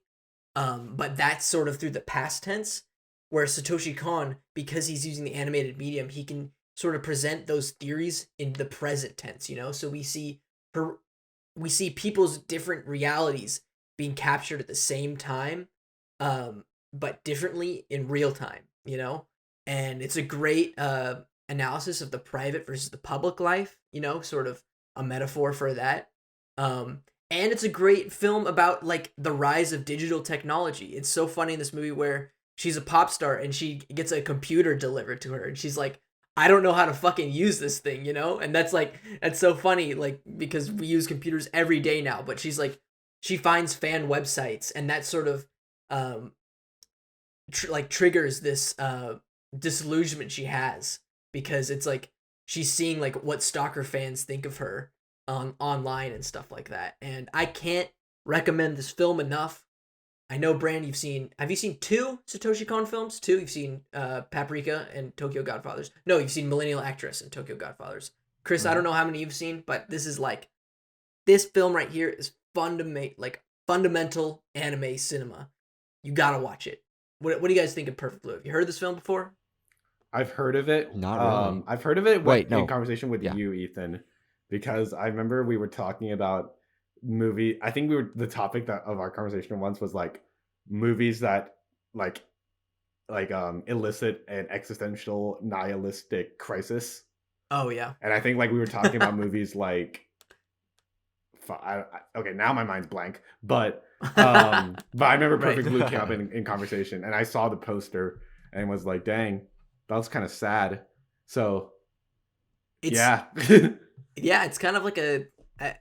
but that's sort of through the past tense. Where Satoshi Kon, because he's using the animated medium, he can sort of present those theories in the present tense. So we see people's different realities being captured at the same time, but differently in real time. And it's a great analysis of the private versus the public life. Sort of a metaphor for that. And it's a great film about like the rise of digital technology. It's so funny in this movie where she's a pop star and she gets a computer delivered to her and she's like, I don't know how to fucking use this thing, And that's so funny, like, because we use computers every day now, but she's like, she finds fan websites and that sort of triggers this disillusionment she has, because it's like she's seeing like what stalker fans think of her online and stuff like that. And I can't recommend this film enough. I know, Brand, have you seen 2 Satoshi Kon films? 2? You've seen Paprika and Tokyo Godfathers. No, you've seen Millennial Actress and Tokyo Godfathers. Chris, I don't know how many you've seen, but this film right here is fundamental anime cinema. You gotta watch it. What do you guys think of Perfect Blue? Have you heard this film before? I've heard of it. Not really. I've heard of it no. in conversation with you, Ethan, because I remember we were talking about movie. I think the topic of our conversation once was like movies that like elicit an existential nihilistic crisis. Oh yeah. And I think like we were talking about movies like okay, now my mind's blank, but I remember Perfect Blue came up in conversation, and I saw the poster and was like, dang, that was kind of sad. So yeah. Yeah, it's kind of like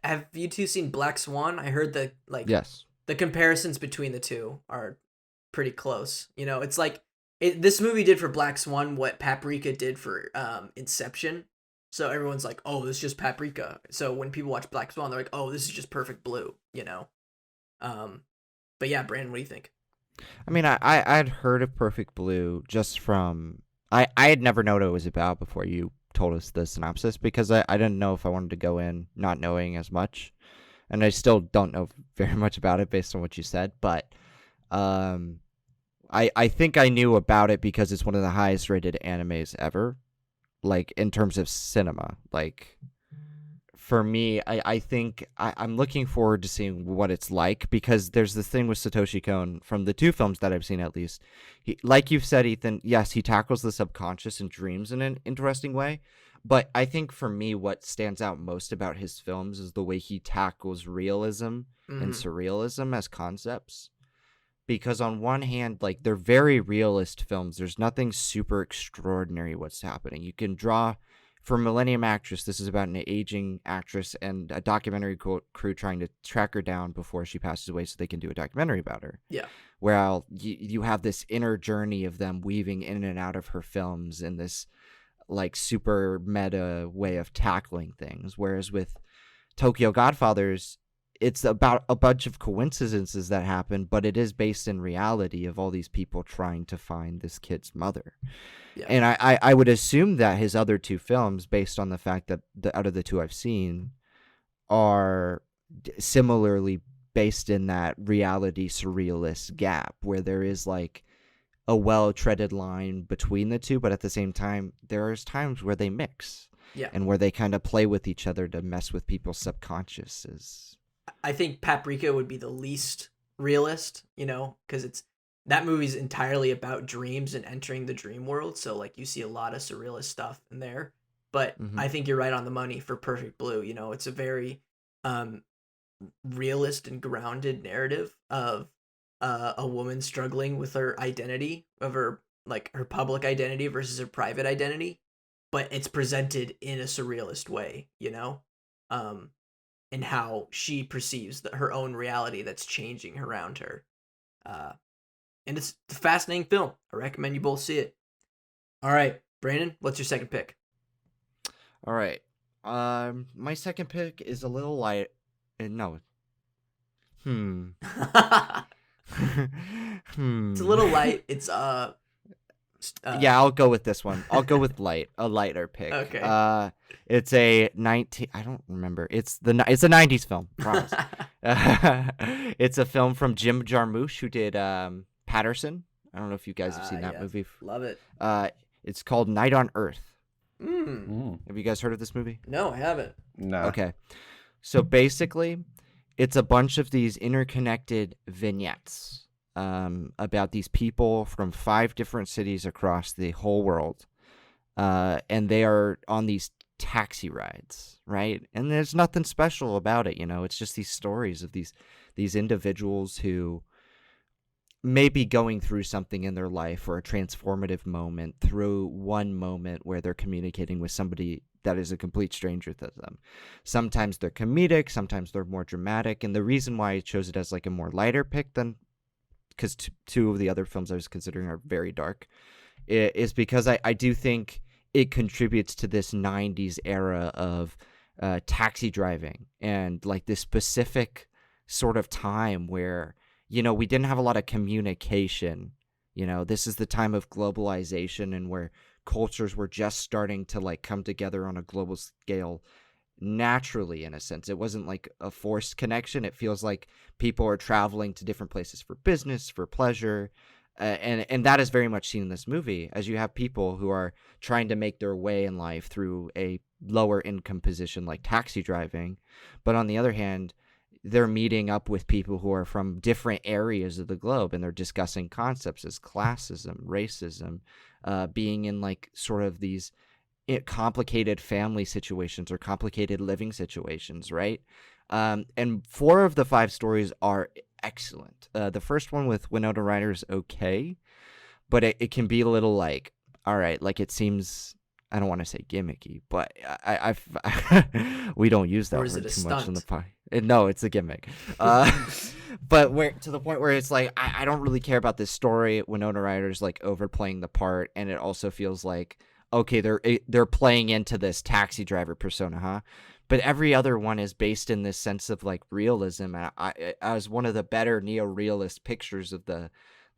have you two seen Black Swan? I heard yes, the comparisons between the two are pretty close. It's like this movie did for Black Swan what Paprika did for Inception. So everyone's like, oh, this is just Paprika. So when people watch Black Swan, they're like, oh, this is just Perfect Blue, But yeah, Brandon, what do you think? I mean, I'd heard of Perfect Blue just from... I had never known what it was about before you told us the synopsis, because I didn't know if I wanted to go in not knowing as much. And I still don't know very much about it based on what you said. But I think I knew about it because it's one of the highest rated animes ever. Like, in terms of cinema. Like, for me, I think I'm looking forward to seeing what it's like, because there's this thing with Satoshi Kon, from the 2 films that I've seen at least. Like you've said, Ethan, yes, he tackles the subconscious and dreams in an interesting way. But I think for me, what stands out most about his films is the way he tackles realism and surrealism as concepts. Because on one hand, like, they're very realist films. There's nothing super extraordinary what's happening. You can draw, for Millennium Actress, this is about an aging actress and a documentary crew trying to track her down before she passes away so they can do a documentary about her. Yeah. Where you have this inner journey of them weaving in and out of her films in this, like, super meta way of tackling things. Whereas with Tokyo Godfathers, it's about a bunch of coincidences that happen, but it is based in reality of all these people trying to find this kid's mother. Yeah. And I would assume that his other 2 films, based on the fact that out of the 2 I've seen, are similarly based in that reality surrealist gap, where there is like a well-treaded line between the 2, but at the same time, there's times where they mix. Yeah. And where they kind of play with each other to mess with people's subconsciouses. I think Paprika would be the least realist, because that movie's entirely about dreams and entering the dream world. So like you see a lot of surrealist stuff in there, but I think you're right on the money for Perfect Blue. It's a very realist and grounded narrative of a woman struggling with her identity, of her public identity versus her private identity, but it's presented in a surrealist way, and how she perceives her own reality that's changing around her. And it's a fascinating film. I recommend you both see it. All right, Brandon, what's your second pick? All right. My second pick is a little light. No. It's a little light. It's Yeah, I'll go with this one. I'll go with a lighter pick. Okay. It's a 19. I don't remember. It's a 90s film. Promise. It's a film from Jim Jarmusch, who did Patterson. I don't know if you guys have seen that movie. Love it. It's called Night on Earth. Mm. Have you guys heard of this movie? No, I haven't. No. Okay. So basically, it's a bunch of these interconnected vignettes about these people from 5 different cities across the whole world. And they are on these taxi rides, right? And there's nothing special about it, It's just these stories of these individuals who may be going through something in their life or a transformative moment through one moment where they're communicating with somebody that is a complete stranger to them. Sometimes they're comedic, sometimes they're more dramatic. And the reason why I chose it as like a more lighter pick than, because two of the other films I was considering are very dark, is because I do think it contributes to this 90s era of taxi driving and like this specific sort of time where, we didn't have a lot of communication. This is the time of globalization and where cultures were just starting to like come together on a global scale naturally, in a sense. It wasn't like a forced connection. It feels like people are traveling to different places for business, for pleasure. And that is very much seen in this movie, as you have people who are trying to make their way in life through a lower income position like taxi driving. But on the other hand, they're meeting up with people who are from different areas of the globe, and they're discussing concepts as classism, racism, being in like sort of these complicated family situations or complicated living situations, right? And 4 of the 5 stories are excellent. The first one with Winona Ryder is okay, but it can be a little like, all right, like it seems, I don't want to say gimmicky, but I've we don't use that Or is word it a too much on the stunt? podcast. No, it's a gimmick. But where to the point where it's like I don't really care about this story. Winona Ryder's like overplaying the part, and it also feels like, okay, they're playing into this taxi driver persona, huh? But every other one is based in this sense of like realism. And I as one of the better neo-realist pictures of the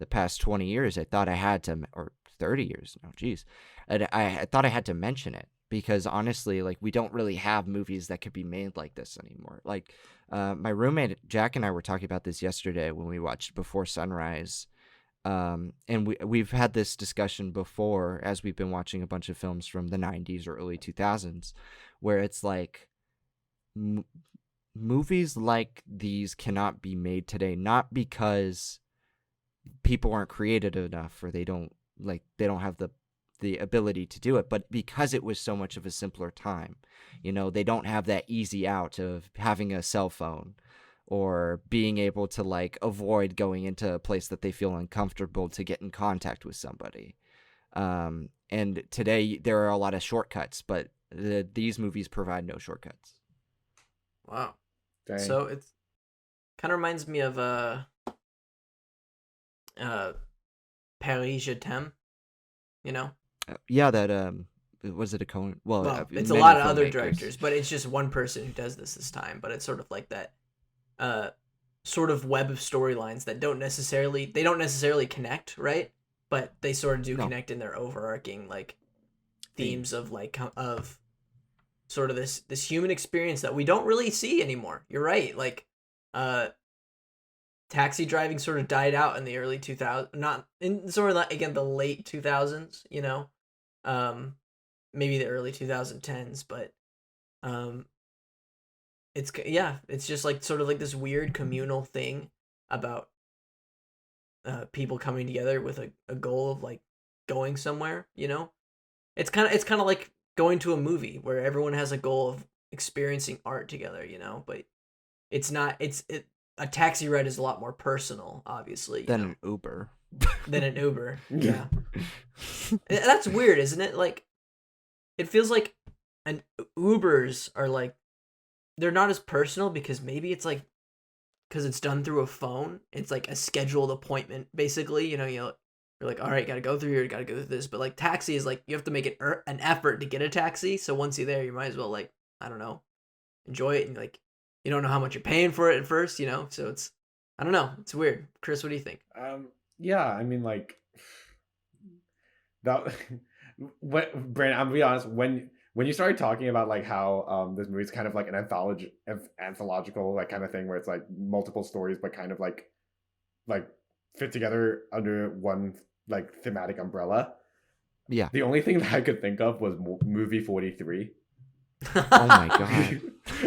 past 20 years, I thought I had to, or 30 years now, geez. I thought I had to mention it because honestly, like we don't really have movies that could be made like this anymore. Like my roommate Jack and I were talking about this yesterday when we watched Before Sunrise. And we've had this discussion before as we've been watching a bunch of films from the 90s or early 2000s, where it's like movies like these cannot be made today, not because people aren't creative enough or they don't have the ability to do it, but because it was so much of a simpler time. They don't have that easy out of having a cell phone or being able to like avoid going into a place that they feel uncomfortable to get in contact with somebody. And today there are a lot of shortcuts, but these movies provide no shortcuts. Wow. Dang. So it's kind of reminds me of Paris Je t'aime, Yeah, that was it a Coen? Well, it's a many lot of other filmmakers. directors, but it's just one person who does this time. But it's sort of like that, sort of web of storylines that don't necessarily connect, right? But they sort of do No. connect in their overarching like themes of like of sort of this human experience that we don't really see anymore. You're right, like taxi driving sort of died out in the early 2000s, not in sort of like, again, the late 2000s, maybe the early 2010s, but it's just like sort of like this weird communal thing about people coming together with a goal of like going somewhere. It's kind of like going to a movie where everyone has a goal of experiencing art together, but it's not. A taxi ride is a lot more personal, obviously, Than an Uber. than an Uber. Yeah. That's weird, isn't it? Like, it feels like Ubers are like, they're not as personal because maybe it's like, because it's done through a phone. It's like a scheduled appointment, basically. You're like, all right, gotta go through here, gotta go through this. But like taxi is like, you have to make an effort to get a taxi. So once you're there, you might as well like, I don't know, enjoy it. And like, you don't know how much you're paying for it at first, so it's, I don't know, it's weird. Chris, what do you think? Yeah, I mean, like, that what Brandon, I'm gonna be honest, when you started talking about like how this movie's kind of like an anthological like kind of thing where it's like multiple stories but kind of like fit together under one like thematic umbrella. Yeah. The only thing that I could think of was movie 43. Oh my god.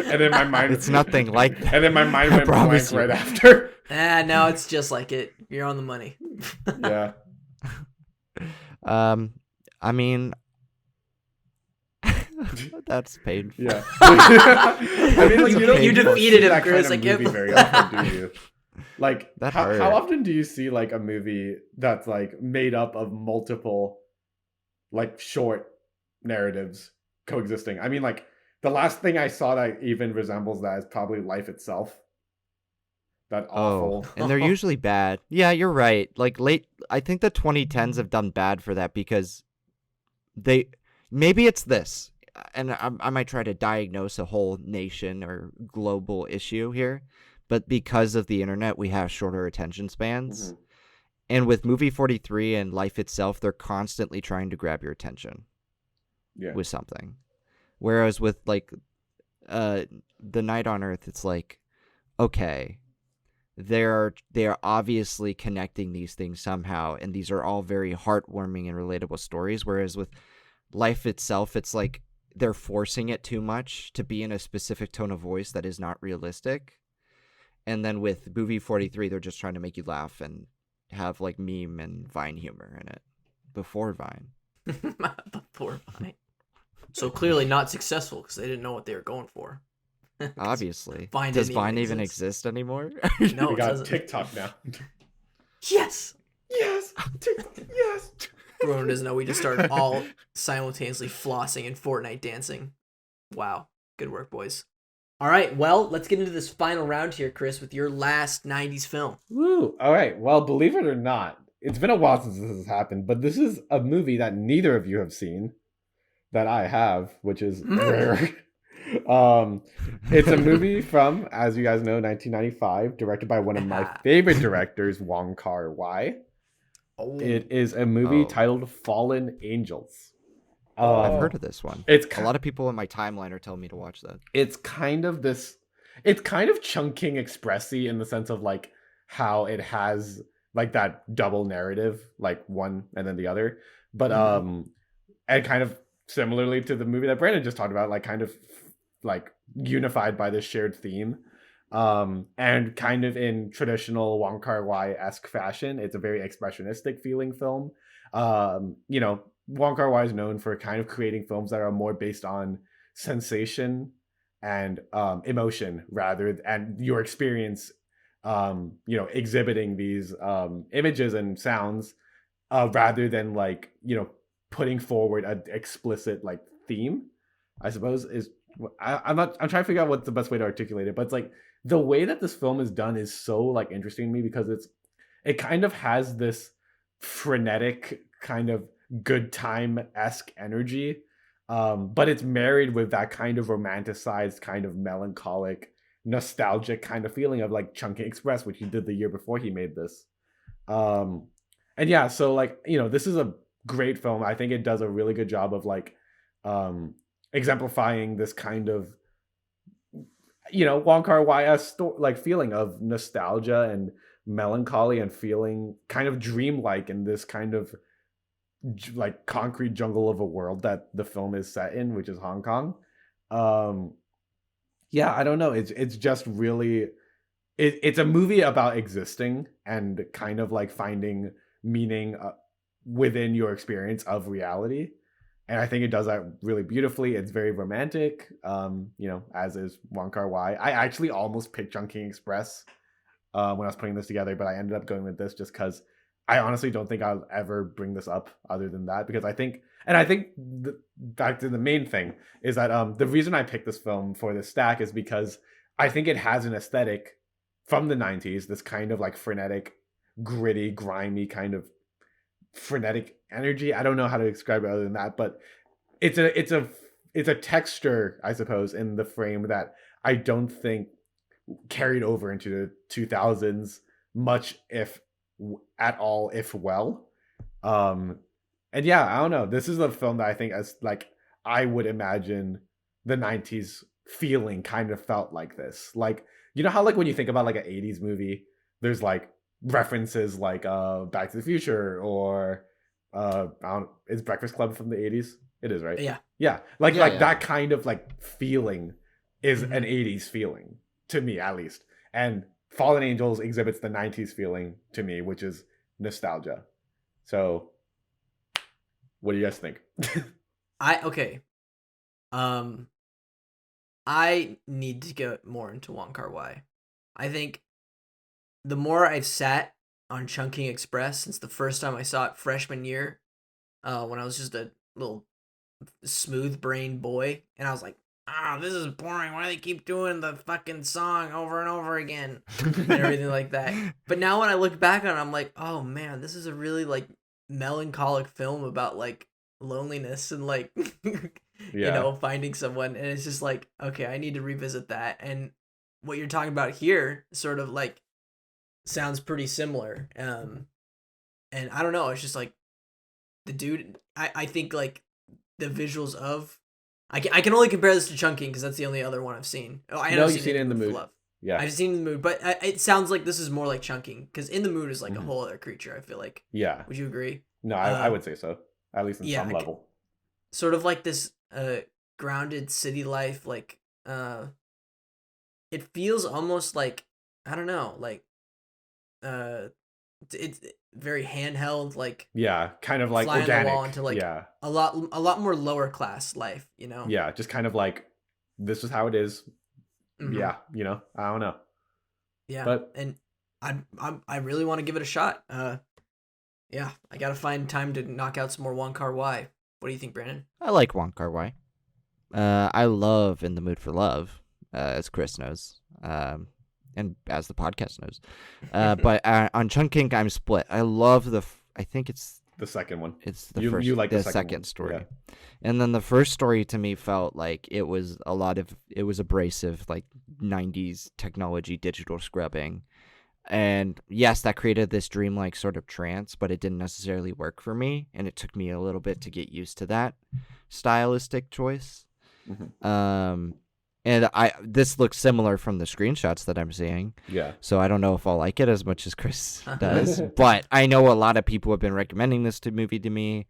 And then my mind It's nothing like that. and then my mind I went blank promise you. right after. No, it's just like it. You're on the money. Yeah. I mean, that's painful. Yeah. I mean, like It's you don't painful. you don't defeated see him, that Chris, kind of I can't movie very believe- often, do you? Like That how hurt. often do you see like a movie that's like made up of multiple like short narratives coexisting? I mean, like the last thing I saw that even resembles that is probably Life Itself. That awful. Oh, and they're usually bad. Yeah, you're right. Like I think the 2010s have done bad for that because maybe it's this, and I might try to diagnose a whole nation or global issue here, but because of the internet, we have shorter attention spans. Mhm. And with Movie 43 and Life Itself, they're constantly trying to grab your attention Yeah. with something. Whereas with like The Night on Earth, it's like, okay, they are obviously connecting these things somehow, and these are all very heartwarming and relatable stories. Whereas with Life Itself, it's like they're forcing it too much to be in a specific tone of voice that is not realistic. And then with Movie 43, they're just trying to make you laugh and have like meme and Vine humor in it before Vine. Before Vine. So clearly not successful because they didn't know what they were going for. Obviously. Vine Does didn't even Vine even exist. exist anymore? No, We it got doesn't. TikTok now. Yes. Yes. TikTok. Yes. Everyone doesn't know we just started all simultaneously flossing and Fortnite dancing. Wow. Good work, boys. All right, well, let's get into this final round here, Chris, with your last 90s film. Woo! All right. Well, believe it or not, it's been a while since this has happened, but this is a movie that neither of you have seen, that I have, which is rare. It's a movie from, as you guys know, 1995, directed by one of my favorite directors, Wong Kar-wai. Oh, It is a movie Oh. titled Fallen Angels. I've heard of this one. It's A lot of people in my timeline are telling me to watch that. it's kind of this it's kind of Chungking Expressy in the sense of like how it has like that double narrative, like one and then the other, but and kind of similarly to the movie that Brandon just talked about, like kind of like unified by this shared theme, and kind of in traditional Wong Kar-wai-esque fashion. It's a very expressionistic feeling film. You know, Wong Kar-wai is known for kind of creating films that are more based on sensation and emotion and your experience, you know, exhibiting these images and sounds, rather than like, you know, putting forward an explicit like theme, I suppose is I'm trying to figure out what's the best way to articulate it, but it's like the way that this film is done is so like interesting to me because it kind of has this frenetic kind of good time-esque energy, but it's married with that kind of romanticized, kind of melancholic, nostalgic kind of feeling of like Chungking Express, which he did the year before he made this. And yeah, so like, you know, this is a great film. I think it does a really good job of like exemplifying this kind of, you know, Wong Kar-wai like feeling of nostalgia and melancholy and feeling kind of dreamlike in this kind of like concrete jungle of a world that the film is set in, which is Hong Kong. Yeah, I don't know. It's just really it's a movie about existing and kind of like finding meaning within your experience of reality. And I think it does that really beautifully. It's very romantic, you know, as is Wong Kar-wai. I actually almost picked Chungking Express when I was putting this together, but I ended up going with this just because I honestly don't think I'll ever bring this up other than that, because I think back to the main thing is that the reason I picked this film for this stack is because I think it has an aesthetic from the 90s, this kind of like frenetic, gritty, grimy kind of frenetic energy. I don't know how to describe it other than that, but it's a texture, I suppose, in the frame that I don't think carried over into the 2000s much, if at all, if well. And yeah, I don't know. This is a film that I think as like I would imagine the 90s feeling kind of felt like this. Like, you know how like when you think about like an 80s movie, there's like references like Back to the Future or I don't, is Breakfast Club from the 80s? It is, right? Yeah. Yeah. Like Yeah, like yeah. that kind of like feeling is Mhm. an 80s feeling to me at least. And Fallen Angels exhibits the 90s feeling to me, which is nostalgia. So what do you guys think? Okay. Um, I need to get more into Wong Kar-wai. I think the more I've sat on Chungking Express since the first time I saw it freshman year, when I was just a little smooth brain boy, and I was like, this is boring. Why do they keep doing the fucking song over and over again and everything like that? But now when I look back on it, I'm like, oh man, this is a really like melancholic film about like loneliness and like Yeah. finding someone, and it's just like, okay, I need to revisit that. And what you're talking about here sort of like sounds pretty similar. And I don't know, it's just like the dude, I think like the visuals of I can only compare this to Chunking because that's the only other one I've seen. Oh, I No, know you've seen it in the for mood. Love. Yeah. I've seen In the Mood, but it sounds like this is more like Chunking because In the Mood is like a Mhm. whole other creature. I feel like. Yeah. Would you agree? No, I would say so. At least in yeah, some level. Sort of like this grounded city life, like it feels almost like, I don't know, like it's very handheld, like Yeah, kind of like fly on the wall organic. into like Yeah. a lot more lower class life, you know? Yeah, just kind of like this is how it is. Mhm. Yeah, I don't know. Yeah, But and I really want to give it a shot. Yeah, I gotta find time to knock out some more Wong Kar-wai. What do you think, Brandon? I like Wong Kar-wai. I love In the Mood for Love, as Chris knows, and as the podcast knows. But on Chungking, I'm split. I love I think it's the second one. the You- first, you like the the second second one, story, yeah. and then the first story to me felt like it was abrasive, like 90s technology, digital scrubbing. And yes, that created this dreamlike sort of trance, but it didn't necessarily work for me, and it took me a little bit to get used to that stylistic choice. Mhm. And this looks similar from the screenshots that I'm seeing, Yeah. so I don't know if I'll like it as much as Chris does. But I know a lot of people have been recommending this movie to me.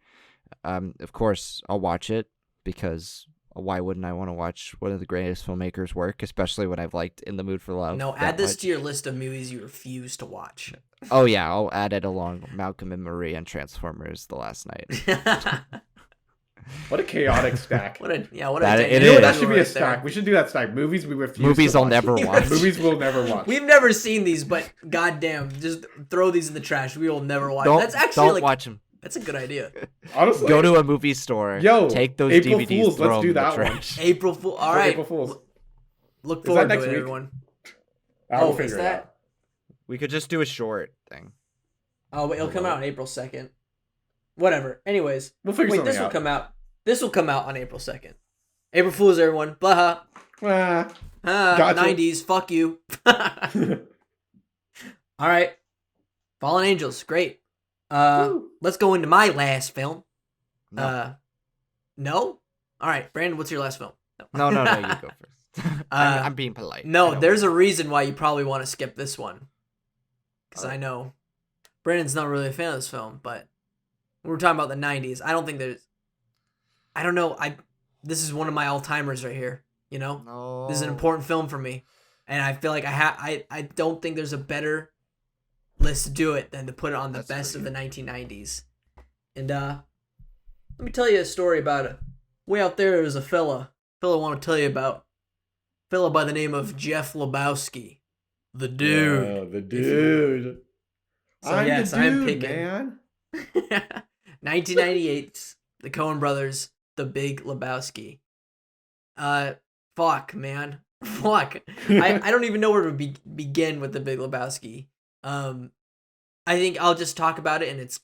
Of course, I'll watch it because why wouldn't I want to watch one of the greatest filmmakers work, especially when I've liked In the Mood for Love? No, that add this much. to your list of movies you refuse to watch. Oh yeah, I'll add it along Malcolm and Marie and Transformers: The Last Night. What a chaotic stack. What a That- dynamic it You know what? is. That should be a right stack. there. We should do that stack. Movies we refuse. Movies to I'll watch. never watch. Movies we'll never watch. We've never seen these, but goddamn, just throw these in the trash. We will never watch. Don't That's actually don't like watch them. that's a good idea. Honestly, Go to a movie store. Yo, take those April DVDs. Fools, Throw let's them do in the that one. trash. April Fool. All For right. April Fools. Look Is that forward to next it, week? everyone. I will Oh, is figure it that? out. We could just do a short thing. Oh, wait, it'll come out on April 2nd. Whatever. Anyways, We'll figure wait, something this will out. come out. This will come out on April 2nd. April Fools, everyone. Blah. Ah. Gotcha. 90s. Fuck you. All right. Fallen Angels. Great. Woo. Let's go into my last film. No, No? All right, Brandon, what's your last film? no, you go first. I'm being polite. I No, know. there's a reason why you probably want to skip this one. Because Oh. I know Brandon's not really a fan of this film, but when we're talking about the 90s, I don't think there's... I don't know. This is one of my all-timers right here, you know? No. This is an important film for me. And I feel like I don't think there's a better list to do it than to put it on the That's best of pretty the 1990s. And let me tell you a story about it. Way out there was a fella I want to tell you about. Fella by the name of Jeff Lebowski. The dude. Yeah, the dude. So I'm yes, the I am dude, picking man. 1998's The Coen Brothers, The Big Lebowski. Fuck, man. Fuck. I don't even know where to begin with The Big Lebowski. I think I'll just talk about it in its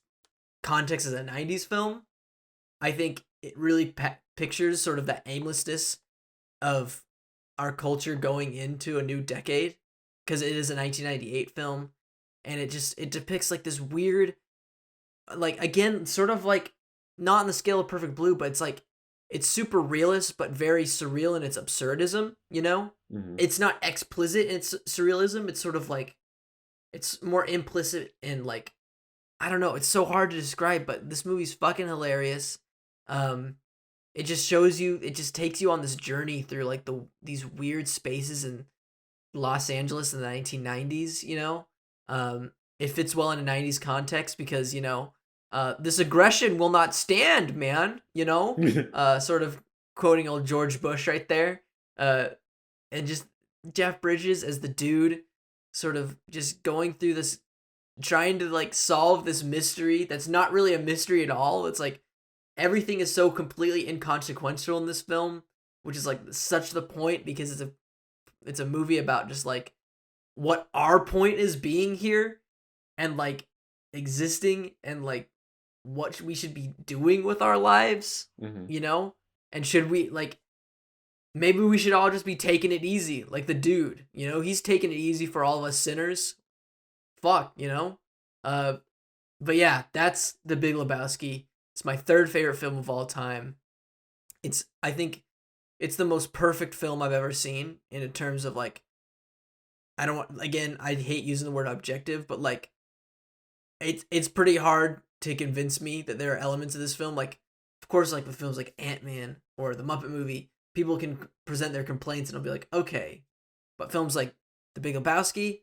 context as a 90s film. I think it really pictures sort of the aimlessness of our culture going into a new decade, because it is a 1998 film, and it depicts like this weird, like, again, sort of like not on the scale of Perfect Blue, but it's like it's super realist but very surreal in its absurdism, you know? Mhm. It's not explicit in its surrealism, it's sort of like it's more implicit and like I don't know, it's so hard to describe, but this movie's fucking hilarious. It just shows you, it just takes you on this journey through like these weird spaces in Los Angeles in the 1990s, you know? It fits well in a 90s context because, you know, this aggression will not stand, man, you know? Sort of quoting old George Bush right there. And just Jeff Bridges as the dude sort of just going through this, trying to like solve this mystery that's not really a mystery at all. It's like everything is so completely inconsequential in this film, which is like such the point because it's a movie about just like what our point is being here and like existing and like what we should be doing with our lives, Mhm. you know? And should we like maybe we should all just be taking it easy like the dude, you know? He's taking it easy for all of us sinners. Fuck, you know? But yeah, that's The Big Lebowski. It's my third favorite film of all time. I think it's the most perfect film I've ever seen in terms of like I hate using the word objective, but like it's pretty hard to convince me that there are elements of this film like of course like with films like Ant-Man or The Muppet Movie, people can present their complaints and I'll be like, "Okay." But films like The Big Lebowski,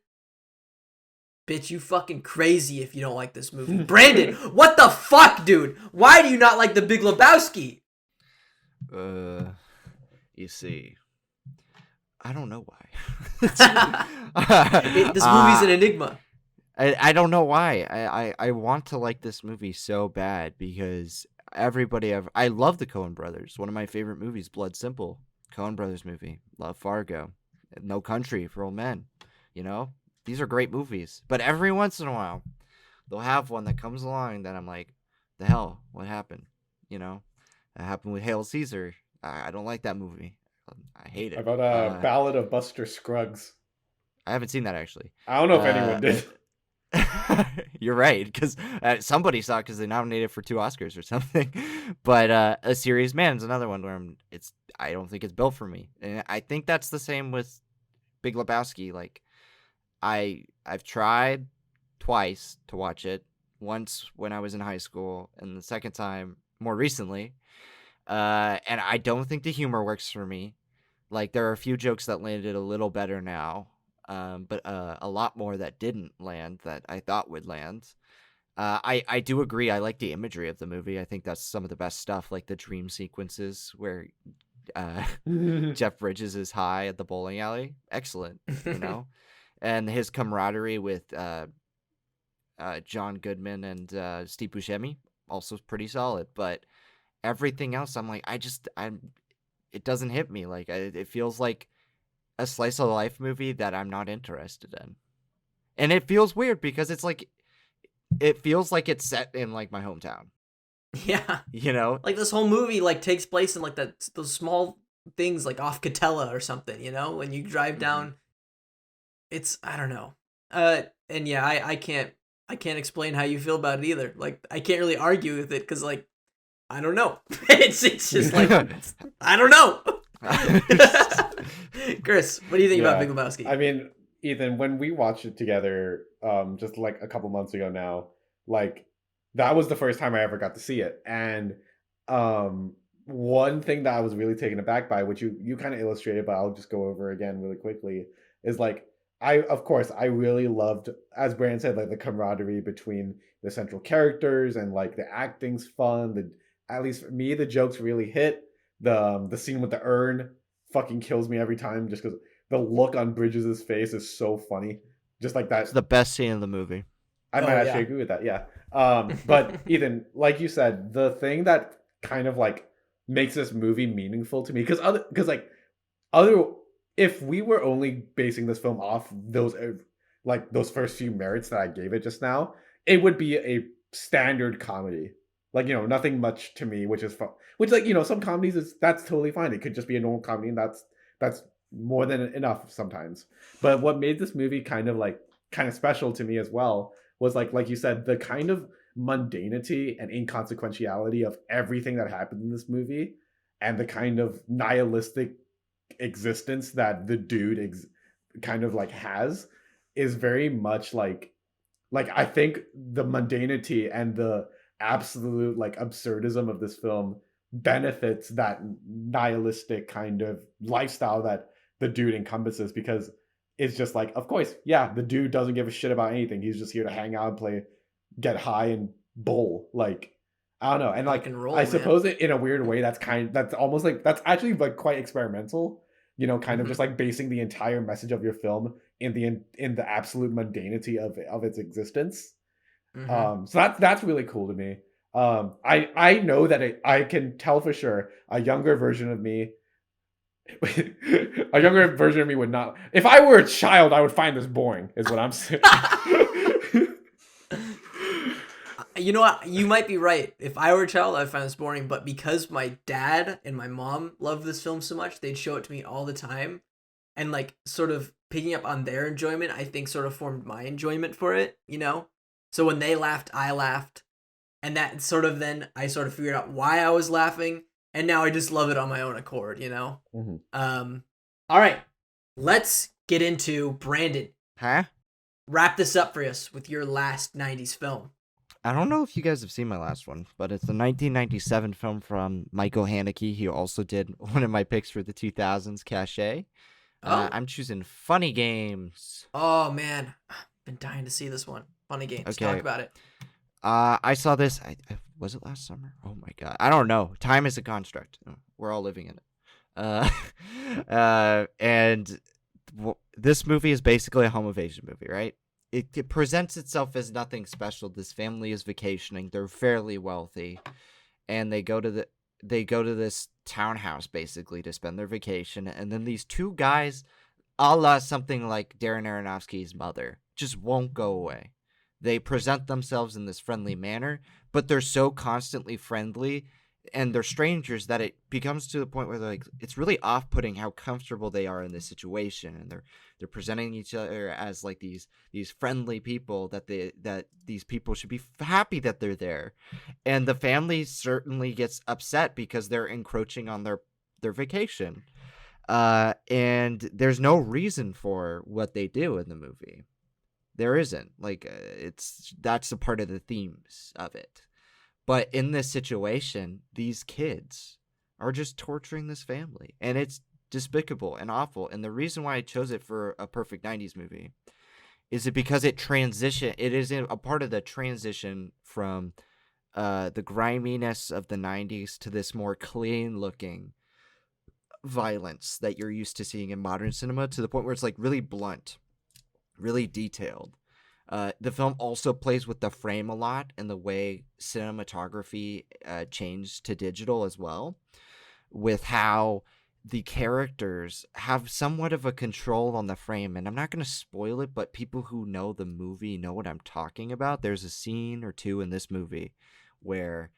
bitch, you fucking crazy if you don't like this movie. Brandon, what the fuck, dude? Why do you not like The Big Lebowski? You see, I don't know why. This movie's an enigma. I don't know why. I want to like this movie so bad because I love the Coen Brothers. One of my favorite movies, Blood Simple. Coen Brothers movie. Love Fargo. No Country for Old Men. You know? These are great movies. But every once in a while, they'll have one that comes along that I'm like, the hell? What happened? You know? That happened with Hail Caesar. I don't like that movie. I hate it. How about Ballad of Buster Scruggs? I haven't seen that actually. I don't know if anyone did. You're right, because somebody saw it because they nominated it for 2 Oscars or something. But A Serious Man is another one where I don't think it's built for me, and I think that's the same with Big Lebowski. Like, I've tried twice to watch it. Once when I was in high school, and the second time more recently. And I don't think the humor works for me. Like, there are a few jokes that landed a little better now. But a lot more that didn't land that I thought would land. I do agree. I like the imagery of the movie. I think that's some of the best stuff, like the dream sequences where Jeff Bridges is high at the bowling alley. Excellent, you know? And his camaraderie with John Goodman and Steve Buscemi, also pretty solid. But everything else, I'm like, it doesn't hit me. Like, it feels like a slice of life movie that I'm not interested in. And it feels weird because it feels like it's set in like my hometown. Yeah. You know? Like this whole movie like takes place in like those small things like off Catella or something, you know? When you drive down it's I don't know. And yeah, I can't explain how you feel about it either. Like I can't really argue with it cuz like I don't know. it's just like I don't know. Chris, what do you think about Big Lebowski? I mean, Ethan, when we watched it together, just like a couple months ago now, like that was the first time I ever got to see it. And one thing that I was really taken aback by, which you kind of illustrated, but I'll just go over again really quickly, is like of course I really loved, as Brandon said, like the camaraderie between the central characters and like the acting's fun. At least for me, the jokes really hit. The scene with the urn fucking kills me every time just because the look on Bridges' face is so funny. Just like that. It's the best scene in the movie. I might actually agree with that, yeah. But Ethan, like you said, the thing that kind of like makes this movie meaningful to me, because if we were only basing this film off those first few merits that I gave it just now, it would be a standard comedy. Like, you know, nothing much to me, which is fun. Which, like, you know, some comedies that's totally fine. It could just be a normal comedy, and that's more than enough sometimes. But what made this movie kind of special to me as well was like you said, the kind of mundanity and inconsequentiality of everything that happened in this movie, and the kind of nihilistic existence that the dude kind of like has, is very much like I think the mundanity and the absolute like absurdism of this film benefits that nihilistic kind of lifestyle that the dude encompasses, because it's just like, of course, yeah, the dude doesn't give a shit about anything. He's just here to hang out and play, get high and bowl. Like, I don't know. And like, Rock and roll, I man. suppose it in a weird way, that's almost like, that's actually like quite experimental, you know, kind of Mhm. just like basing the entire message of your film in the absolute mundanity of its existence. Mhm. So that's really cool to me. I know that I can tell for sure a younger version of me a younger version of me would not. If I were a child, I would find this boring. Is what I'm saying. You know what? You might be right. If I were a child, I'd find this boring. But because my dad and my mom love this film so much, they'd show it to me all the time. And like sort of picking up on their enjoyment, I think sort of formed my enjoyment for it, you know? So when they laughed, I laughed. And that sort of then I sort of figured out why I was laughing. And now I just love it on my own accord, you know? Mhm. All right. Let's get into Brandon. Huh? Wrap this up for us with your last 90s film. I don't know if you guys have seen my last one, but it's a 1997 film from Michael Haneke. He also did one of my picks for the 2000s, Cachet. Oh. I'm choosing Funny Games. Oh man, been dying to see this one. Funny Games. Okay. Talk about it. I saw this. Was it last summer? Oh my god, I don't know. Time is a construct. We're all living in it. And this movie is basically a home invasion movie, right? It presents itself as nothing special. This family is vacationing. They're fairly wealthy, and they go to this townhouse basically to spend their vacation. And then these two guys, a la something like Darren Aronofsky's Mother, just won't go away. They present themselves in this friendly manner, but they're so constantly friendly and they're strangers that it becomes to the point where like it's really off-putting how comfortable they are in this situation, and they're presenting each other as like these friendly people that these people should be happy that they're there, and the family certainly gets upset because they're encroaching on their vacation, and there's no reason for what they do in the movie. There isn't. Like that's a part of the themes of it. But in this situation, these kids are just torturing this family, and it's despicable and awful. And the reason why I chose it for a perfect 90s movie is because it is a part of the transition from the griminess of the 90s to this more clean looking violence that you're used to seeing in modern cinema, to the point where it's like really blunt, really detailed. The film also plays with the frame a lot and the way cinematography changed to digital as well, with how the characters have somewhat of a control on the frame. And I'm not going to spoil it, but people who know the movie know what I'm talking about. There's a scene or two in this movie where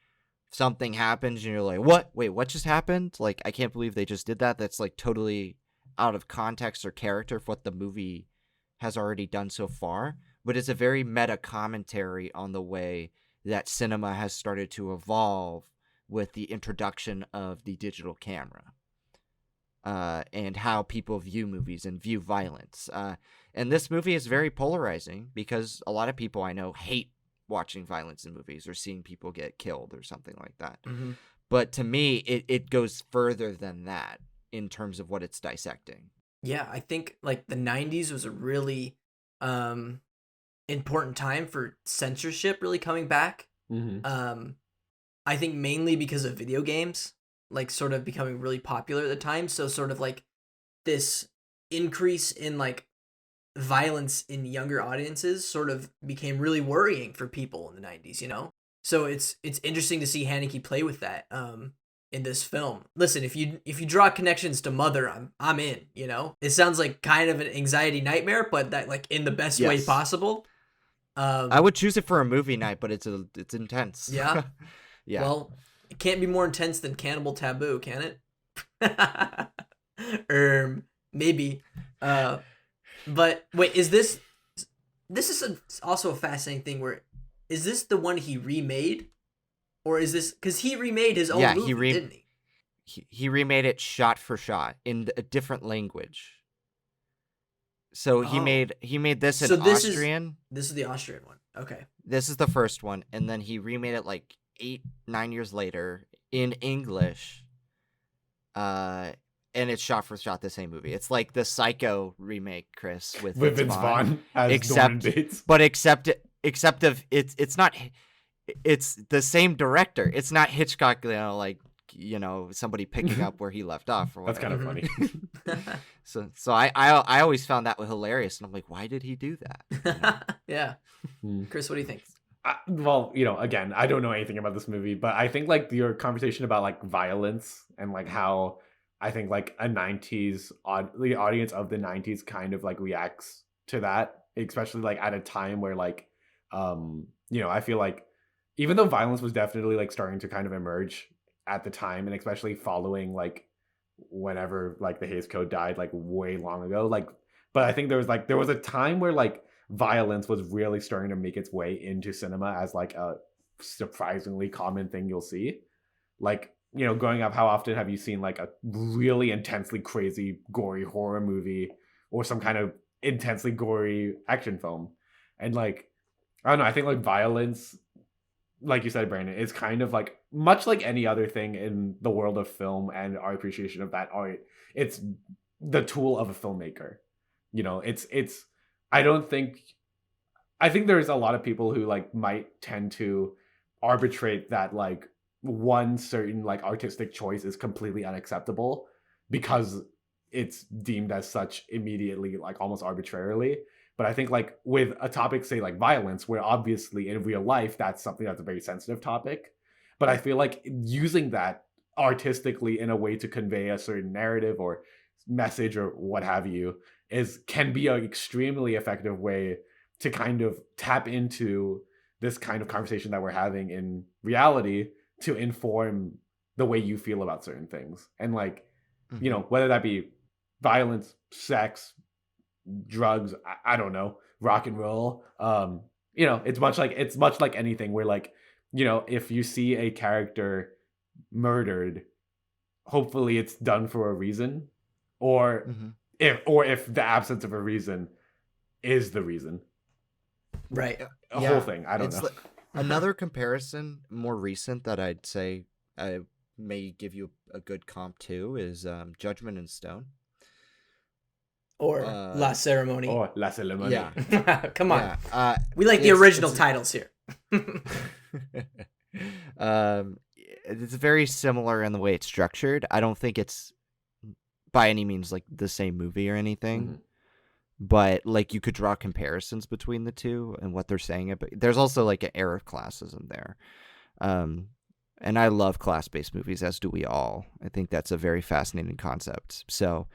something happens and you're like, what? Wait, what just happened? Like, I can't believe they just did that. That's like totally out of context or character for what the movie has already done so far. But it's a very meta commentary on the way that cinema has started to evolve with the introduction of the digital camera, and how people view movies and view violence. And this movie is very polarizing because a lot of people I know hate watching violence in movies or seeing people get killed or something like that. Mm-hmm. But to me, it goes further than that in terms of what it's dissecting. Yeah, I think like the 90s was a really important time for censorship really coming back. Mm-hmm. I think mainly because of video games, like sort of becoming really popular at the time. So sort of like this increase in like violence in younger audiences sort of became really worrying for people in the 90s, you know? So it's interesting to see Haneke play with that in this film. Listen, if you draw connections to Mother, I'm in, you know? It sounds like kind of an anxiety nightmare, but that like in the best way Yes. possible. I would choose it for a movie night, but it's intense. Yeah. Yeah. Well, it can't be more intense than Cannibal Taboo, can it? Maybe. But wait, is this is also a fascinating thing where is this the one he remade, or is this because he remade his own Yeah, movie, didn't he? He remade it shot for shot in a different language. So he Oh. made this in So this is- Austrian. This is the Austrian one. Okay. This is the first one, and then he remade it like 8-9 years later in English. And it's shot for shot the same movie. It's like the Psycho remake, Chris, with Vince Vaughn as Except- Norman Bates. but except it's not, it's the same director. It's not Hitchcock, somebody picking up where he left off or That's whatever. kind of Mhm. funny. So I always found that hilarious, and I'm like, why did he do that? Yeah. Hmm. Chris, what do you think? Well, again, I don't know anything about this movie, but I think like your conversation about like violence and like how I think like a 90s the audience of the 90s kind of like reacts to that, especially like at a time where like I feel like even though violence was definitely like starting to kind of emerge at the time, and especially following like whenever like the Hays Code died like way long ago, like, but I think there was a time where like violence was really starting to make its way into cinema as like a surprisingly common thing you'll see. Like, growing up, how often have you seen like a really intensely crazy gory horror movie or some kind of intensely gory action film? And like, I don't know, I think like violence, like you said, Brandon, is kind of like much like any other thing in the world of film and our appreciation of that art. It's the tool of a filmmaker. It's I think there's a lot of people who like might tend to arbitrate that like one certain like artistic choice is completely unacceptable because it's deemed as such immediately, like almost arbitrarily. But I think like with a topic, say like violence, where obviously in real life, that's something that's a very sensitive topic. But I feel like using that artistically in a way to convey a certain narrative or message or what have you can be an extremely effective way to kind of tap into this kind of conversation that we're having in reality to inform the way you feel about certain things. And like, whether that be violence, sex, drugs, I don't know, rock and roll. It's much like anything where like, if you see a character murdered, hopefully it's done for a reason, or if the absence of a reason is the reason. Right. A Yeah, whole thing. I don't it's know. Another comparison, more recent, that I'd say I may give you a good comp to is Judgment in Stone. Or La Ceremony. Or La Ceremony. Yeah. Come on. Yeah. We like the it's- original it's- titles here. It's very similar in the way it's structured. I don't think it's by any means like the same movie or anything, Mhm. but like you could draw comparisons between the two and what they're saying. But there's also like an air of classism there. And I love class-based movies, as do we all. I think that's a very fascinating concept. So,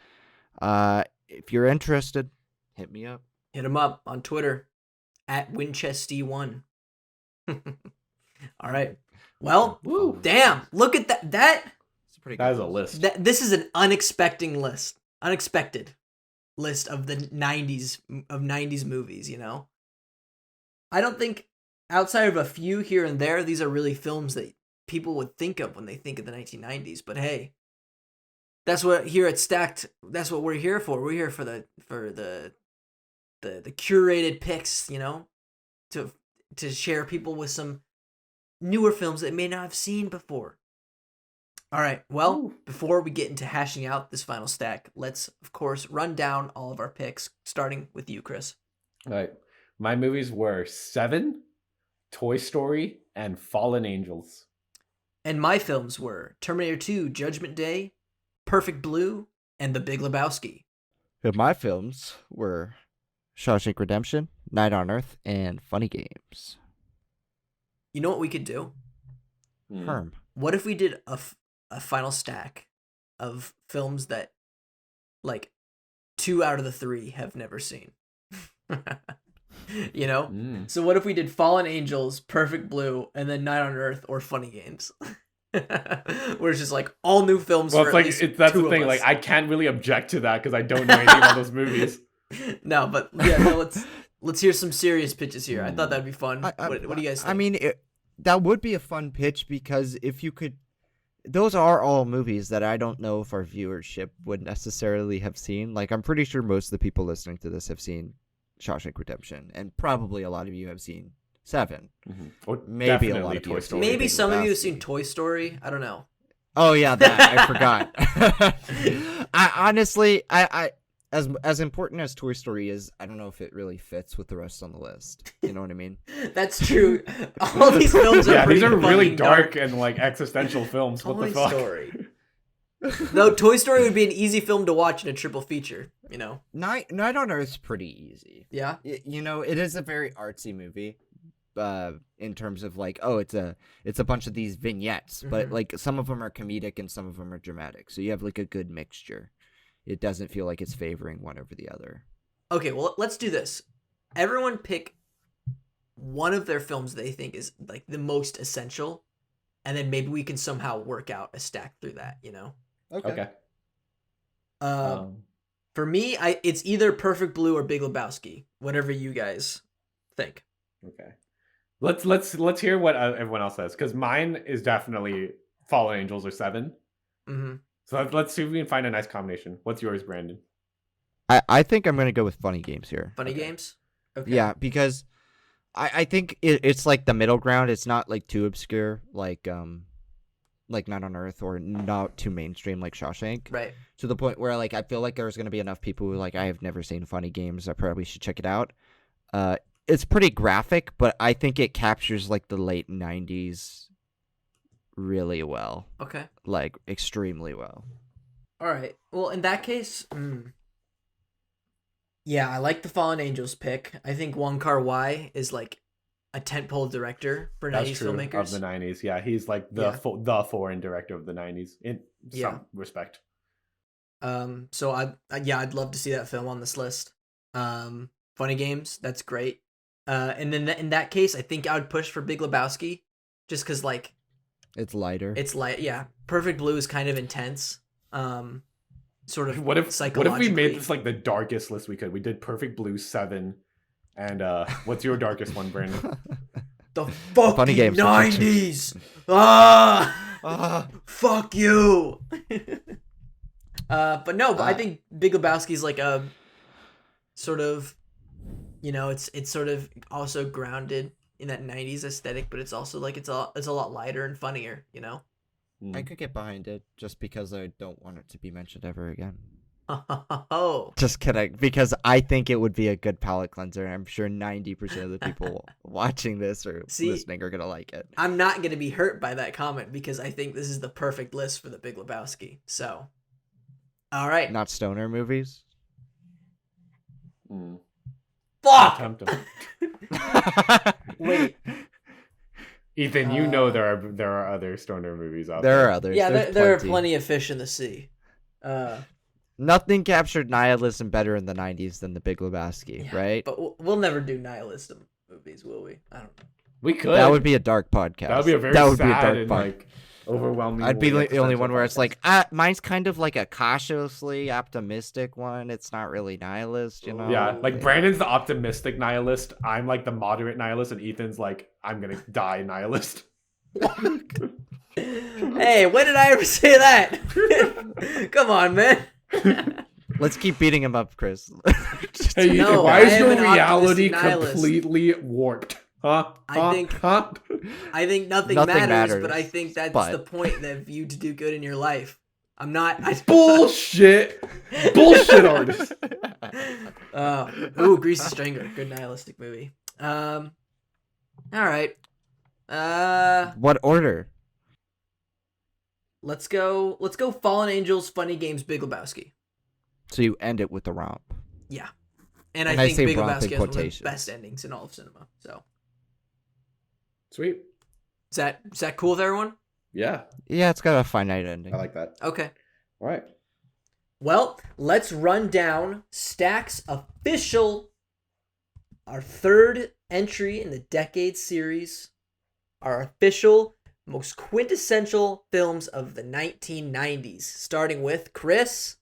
if you're interested, hit me up. Hit him up on Twitter at Winchesty1. All right. Well, Woo. damn. Look at that. It's a pretty That good is a list. list. This is an unexpected list of the 90s movies, I don't think outside of a few here and there, these are really films that people would think of when they think of the 1990s. But hey, that's what here at Stacked. That's what we're here for. We're here for the curated picks, to share people with some newer films that they may not have seen before. All right. Well, Ooh. before we get into hashing out this final stack, let's of course run down all of our picks, starting with you, Chris. All right. My movies were Seven, Toy Story, and Fallen Angels. And my films were Terminator 2, Judgment Day, Perfect Blue, and The Big Lebowski. And my films were Shawshank Redemption, Night on Earth, and Funny Games. You know what we could do? Herm. What if we did a final stack of films that, like, 2 out of the 3 have never seen? Mm. So what if we did Fallen Angels, Perfect Blue, and then Night on Earth or Funny Games? Where it's just like all new films. Well, for it's at like least that's 2 the of thing. us. Like, I can't really object to that because I don't know anything about those movies. No, but yeah, no, Let's hear some serious pitches here. I thought that'd be fun. What do you guys think? I mean, that would be a fun pitch because if you could, those are all movies that I don't know if our viewership would necessarily have seen. Like, I'm pretty sure most of the people listening to this have seen Shawshank Redemption, and probably a lot of you have seen Seven. Or Maybe a definitely lot of Toy you. Story. Maybe Big some of you have Lebowski. seen Toy Story. I don't know. Oh yeah, that I forgot. I honestly, I as important as Toy Story is, I don't know if it really fits with the rest on the list. You know what I mean? That's true. All these films are Yeah, pretty these are really fucking dark and like existential films. What Toy the fuck? Story. No, Toy Story would be an easy film to watch in a triple feature. You know? Night on Earth's pretty easy. Yeah. You know, it is a very artsy movie. In terms of like, oh, it's a bunch of these vignettes, but like some of them are comedic and some of them are dramatic. So you have like a good mixture. It doesn't feel like it's favoring one over the other. Okay, well, let's do this. Everyone pick one of their films they think is like the most essential, and then maybe we can somehow work out a stack through that. You know? Okay. For me, it's either Perfect Blue or Big Lebowski. Whatever you guys think. Okay. Let's hear what everyone else says, because mine is definitely Fallen Angels or Seven. Mm-hmm. So let's see if we can find a nice combination. What's yours, Brandon? I think I'm gonna go with Funny Games here. Funny Games. Okay. Yeah, because I think it's like the middle ground. It's not like too obscure, like Night on Earth, or not too mainstream like Shawshank. Right. To the point where like I feel like there's gonna be enough people who like, I have never seen Funny Games, I probably should check it out. It's pretty graphic, but I think it captures like the late 90s really well. Okay. Like extremely well. All right. Well, in that case, yeah, I like the Fallen Angels pick. I think Wong Kar-wai is like a tentpole director for 90s That's true filmmakers. of the 90s. Yeah, he's like the Yeah. foreign director of the 90s in Yeah. some respect. So I'd love to see that film on this list. Funny Games, that's great. And then in that case, I think I would push for Big Lebowski, just because like It's lighter. it's like, yeah, Perfect Blue is kind of intense. Sort of What if we made psychologically. this like the darkest list we could? We did Perfect Blue, Seven, and what's your darkest one, Brandon? The fucking Funny Games. 90s. Fuck you. But I think Big Lebowski is like a sort of, you know, it's sort of also grounded in that 90s aesthetic, but it's also like it's a lot lighter and funnier, you know. I could get behind it just because I don't want it to be mentioned ever again. Oh. Just kidding, because I think it would be a good palate cleanser, and I'm sure 90% of the people watching this or listening are gonna like it. I'm not gonna be hurt by that comment because I think this is the perfect list for the Big Lebowski. So, all right. Not stoner movies. Fuck. Attempt 'em. Wait. Ethan, you know there are other stoner movies out There there. are others. Yeah, There's there are plenty of fish in the sea. Nothing captured nihilism better in the 90s than The Big Lebowski, Yeah, right? But we'll never do nihilism movies, will we? I don't know. We could. That would be a dark podcast. That would be a very sad and like overwhelming. I'd be the only one where it's like, mine's kind of like a cautiously optimistic one. It's not really nihilist, you know? Yeah, like Brandon's the optimistic nihilist. I'm like the moderate nihilist, and Ethan's like, I'm gonna die nihilist. Hey, when did I ever say that? Come on, man. Let's keep beating him up, Chris. Hey, Ethan, No, why I is am your an reality optimistic nihilist. completely warped? Huh? I think nothing matters, but I think that's but- the point that you to do good in your life. I'm not. Bullshit. Bullshit artist. Greasy Strangler, good nihilistic movie. All right. What order? Let's go. Fallen Angels, Funny Games, Big Lebowski. So you end it with the romp. Yeah, and I And I think say Big romp in Lebowski has one of the quotations. best endings in all of cinema. So Sweet. is that cool with everyone? Yeah, Yeah, it's got a finite ending. I like that. Okay. All right. Well, let's run down Stack's official, our third entry in the Decade series, our official most quintessential films of the 1990s, starting with Chris.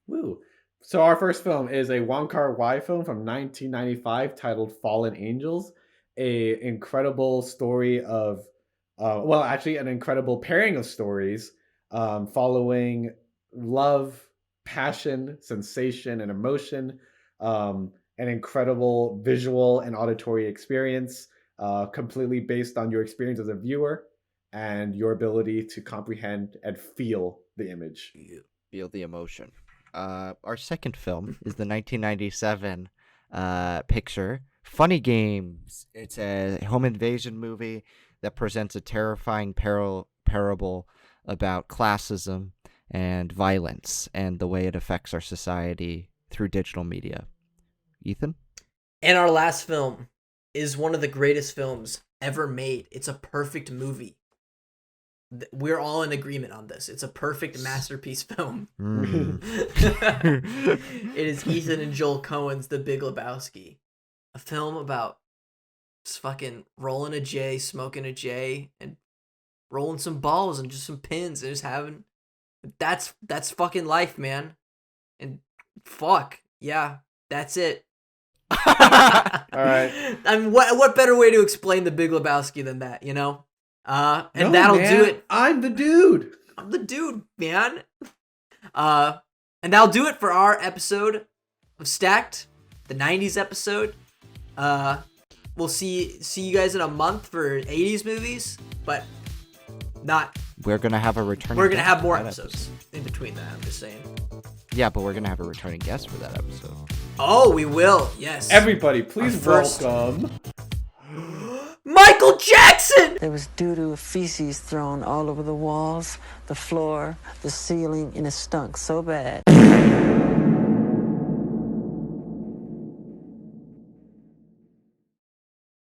Woo. So our first film is a Wong Kar-wai film from 1995 titled Fallen Angels, a incredible story of, well, actually an incredible pairing of stories following love, passion, sensation, and emotion. An incredible visual and auditory experience, completely based on your experience as a viewer and your ability to comprehend and feel the image. Feel the emotion. Our second film is the 1997 picture Funny Games. It's a home invasion movie that presents a terrifying parable about classism and violence and the way it affects our society through digital media. Ethan? And our last film is one of the greatest films ever made. It's a perfect movie. We're all in agreement on this. It's a perfect masterpiece film. It is Ethan and Joel Coen's The Big Lebowski. A film about just fucking rolling a J, smoking a J, and rolling some balls and just some pins and just having... That's fucking life, man. And fuck. Yeah, that's it. All right. I mean, what better way to explain The Big Lebowski than that, you know? And No, that'll man, do it. I'm the dude. I'm the dude, man. And that'll do it for our episode of Stacked, the 90s episode. We'll see you guys in a month for 80s movies, but not. We're gonna have a returning. We're gonna guest have for more that episodes in between that. I'm just saying. Yeah, but we're gonna have a returning guest for that episode. Oh, we will. Yes. Everybody, please Our first- welcome. Michael Jackson. There was doo-doo feces thrown all over the walls, the floor, the ceiling, and it stunk so bad.